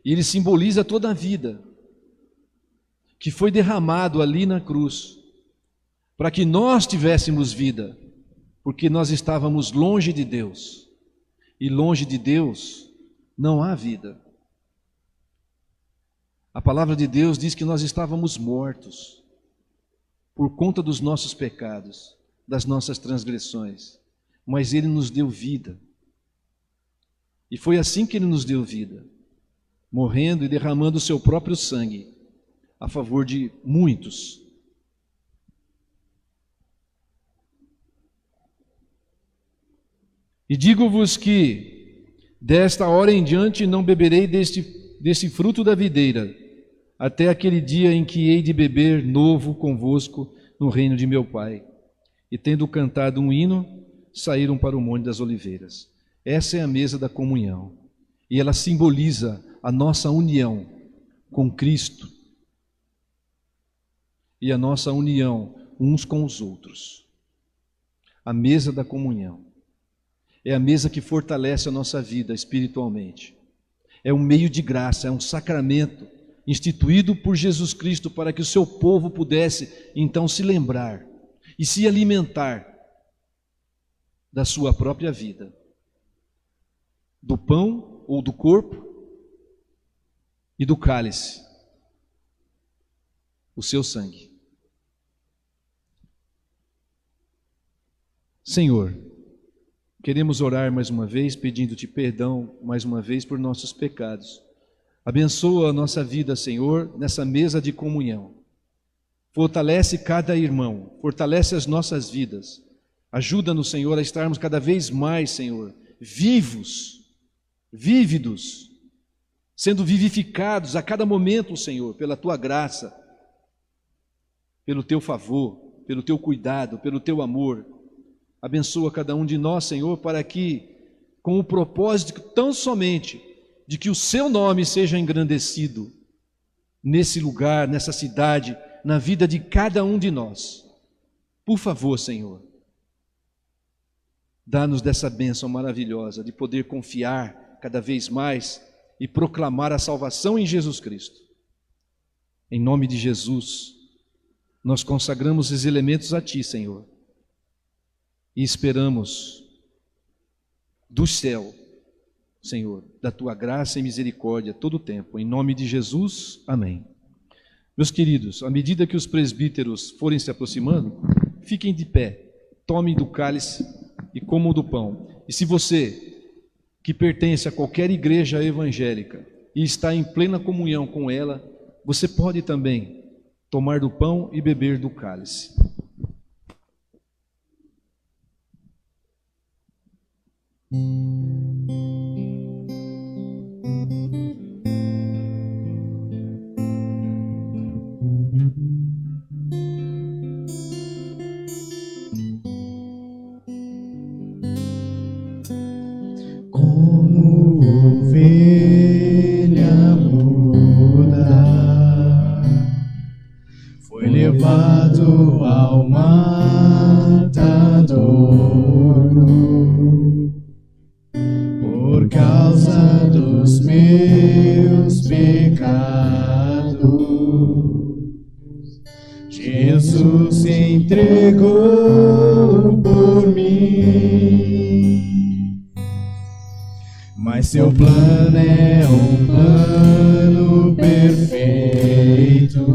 E ele simboliza toda a vida que foi derramado ali na cruz, para que nós tivéssemos vida, porque nós estávamos longe de Deus. E longe de Deus não há vida. A palavra de Deus diz que nós estávamos mortos por conta dos nossos pecados, das nossas transgressões, mas Ele nos deu vida. E foi assim que Ele nos deu vida, morrendo e derramando o seu próprio sangue a favor de muitos. E digo-vos que desta hora em diante não beberei deste fruto da videira, até aquele dia em que hei de beber novo convosco no reino de meu Pai. E tendo cantado um hino, saíram para o Monte das Oliveiras. Essa é a mesa da comunhão, e ela simboliza a nossa união com Cristo e a nossa união uns com os outros. A mesa da comunhão é a mesa que fortalece a nossa vida espiritualmente. É um meio de graça, é um sacramento instituído por Jesus Cristo para que o seu povo pudesse então se lembrar e se alimentar da sua própria vida, do pão ou do corpo e do cálice, o seu sangue. Senhor, queremos orar mais uma vez, pedindo-te perdão mais uma vez por nossos pecados. Abençoa a nossa vida, Senhor, nessa mesa de comunhão. Fortalece cada irmão, fortalece as nossas vidas. Ajuda-nos, Senhor, a estarmos cada vez mais, Senhor, vivos, vívidos, sendo vivificados a cada momento, Senhor, pela Tua graça, pelo Teu favor, pelo Teu cuidado, pelo Teu amor. Abençoa cada um de nós, Senhor, para que, com o propósito tão somente de que o Seu nome seja engrandecido nesse lugar, nessa cidade, na vida de cada um de nós. Por favor, Senhor, dá-nos dessa bênção maravilhosa de poder confiar cada vez mais e proclamar a salvação em Jesus Cristo. Em nome de Jesus, nós consagramos esses elementos a Ti, Senhor, e esperamos do céu, Senhor, da Tua graça e misericórdia todo o tempo. Em nome de Jesus, amém. Meus queridos, à medida que os presbíteros forem se aproximando, fiquem de pé, tomem do cálice e comam do pão. E se você, que pertence a qualquer igreja evangélica e está em plena comunhão com ela, você pode também tomar do pão e beber do cálice. Como ovelha muda, foi levado ao matadouro por causa dos meus pecados. Jesus se entregou por mim, mas seu plano é um plano perfeito.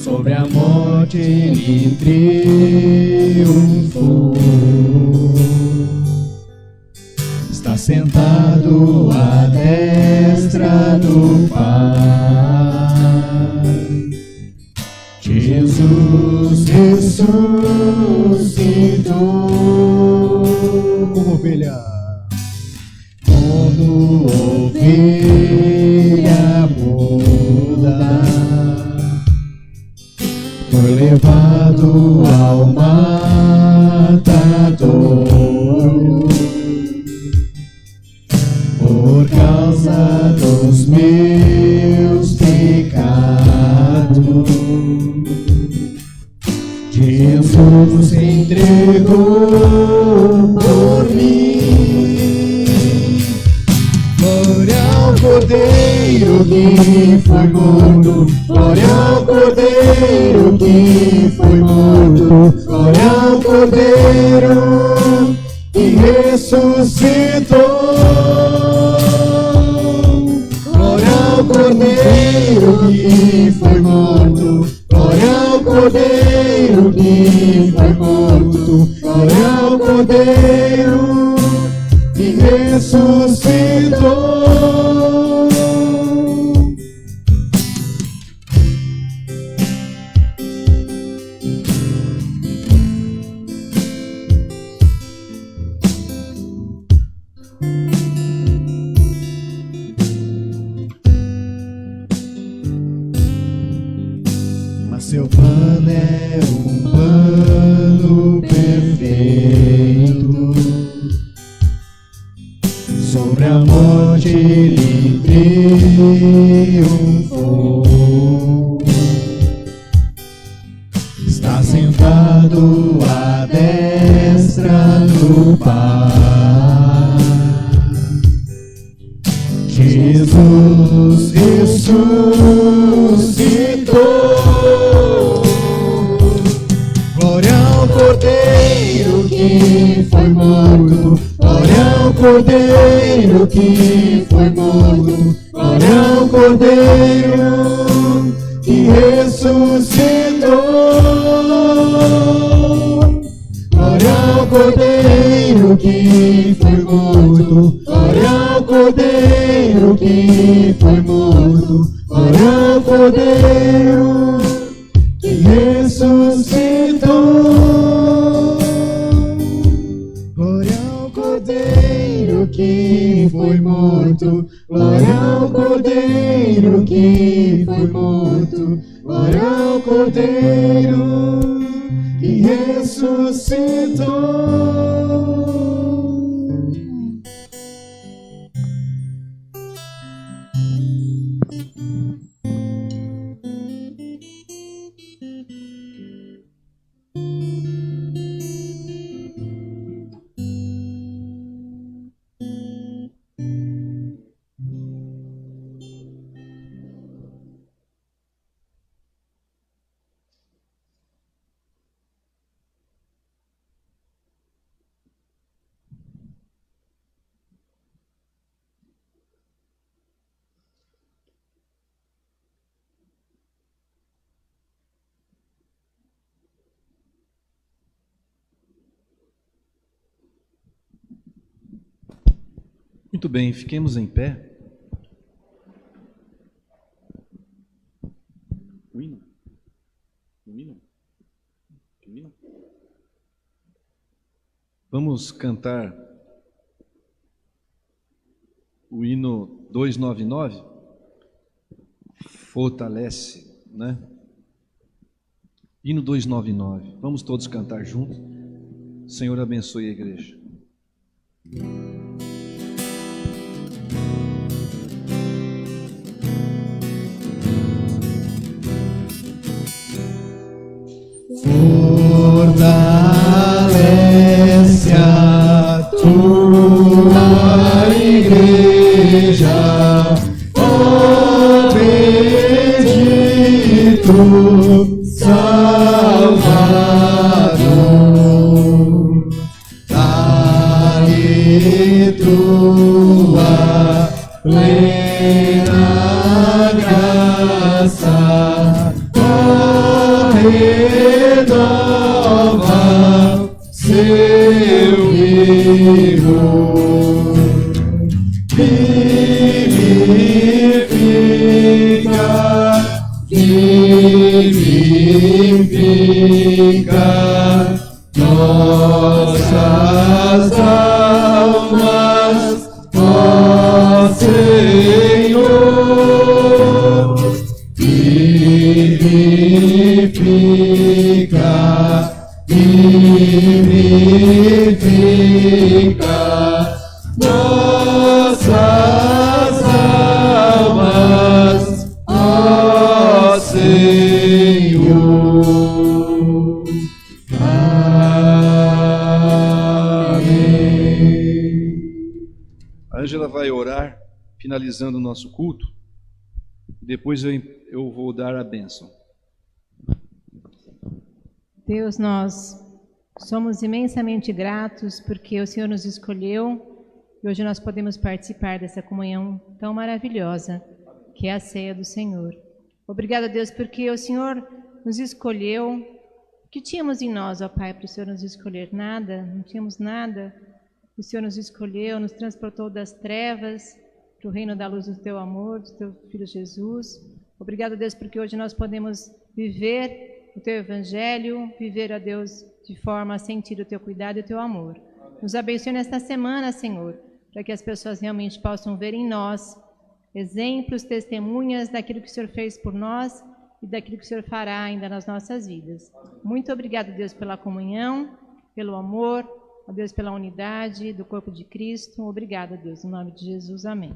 Sobre a morte ele triunfou. Está sentado à destra do Pai. Jesus ressuscitou como ovelha, como ovelha muda, foi levado ao matadouro por causa dos meus pecados. Jesus se entregou por mim. Glória ao Cordeiro que foi morto, glória ao Cordeiro que foi morto, glória ao Cordeiro que ressuscitou. Glória ao Cordeiro que foi morto, glória ao Cordeiro que foi morto, glória ao Cordeiro que ressuscitou. Mas seu plano é um plano perfeito. Sobre a morte ele triunfou. Está sentado à destra do Pai. Jesus ressuscitou. Glória ao Cordeiro que foi morto, glória ao Cordeiro que foi morto, glória ao Cordeiro que ressuscitou. Glória ao Cordeiro que foi morto, glória ao Cordeiro que foi morto, glória ao Cordeiro que ressuscitou. Glória ao Cordeiro que foi morto, glória ao Cordeiro que foi morto, glória ao Cordeiro que ressuscitou. Muito bem, fiquemos em pé. O hino? O hino? O hino? Vamos cantar o hino 299. Fortalece, né? Hino 299. Vamos todos cantar juntos. Senhor, abençoe a igreja. Fortalece a tua igreja, ó bendito Salvador. Dá-lhe tua plena graça, renova seu vigor, vivifica finalizando o nosso culto. Depois eu vou dar a bênção. Deus, nós somos imensamente gratos porque o Senhor nos escolheu e hoje nós podemos participar dessa comunhão tão maravilhosa que é a ceia do Senhor. Obrigada, Deus, porque o Senhor nos escolheu. O que tínhamos em nós, ó Pai, para o Senhor nos escolher? Nada, não tínhamos nada. O Senhor nos escolheu, nos transportou das trevas para o reino da luz do Teu amor, do Teu Filho Jesus. Obrigado, Deus, porque hoje nós podemos viver o Teu Evangelho, viver, ó Deus, de forma a sentir o Teu cuidado e o Teu amor. Nos abençoe nesta semana, Senhor, para que as pessoas realmente possam ver em nós exemplos, testemunhas daquilo que o Senhor fez por nós e daquilo que o Senhor fará ainda nas nossas vidas. Muito obrigado, Deus, pela comunhão, pelo amor, ó Deus, pela unidade do corpo de Cristo. Obrigada, Deus, em nome de Jesus. Amém.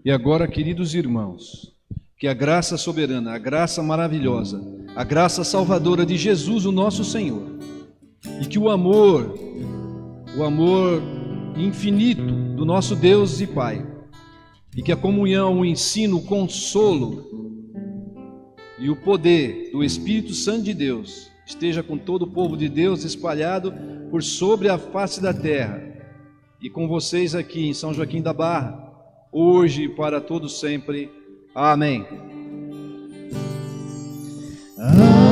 E agora, queridos irmãos, que a graça soberana, a graça maravilhosa, a graça salvadora de Jesus, o nosso Senhor, e que o amor infinito do nosso Deus e Pai, e que a comunhão, o ensino, o consolo e o poder do Espírito Santo de Deus esteja com todo o povo de Deus espalhado por sobre a face da terra, e com vocês aqui em São Joaquim da Barra, hoje e para todos sempre. Amém. Amém.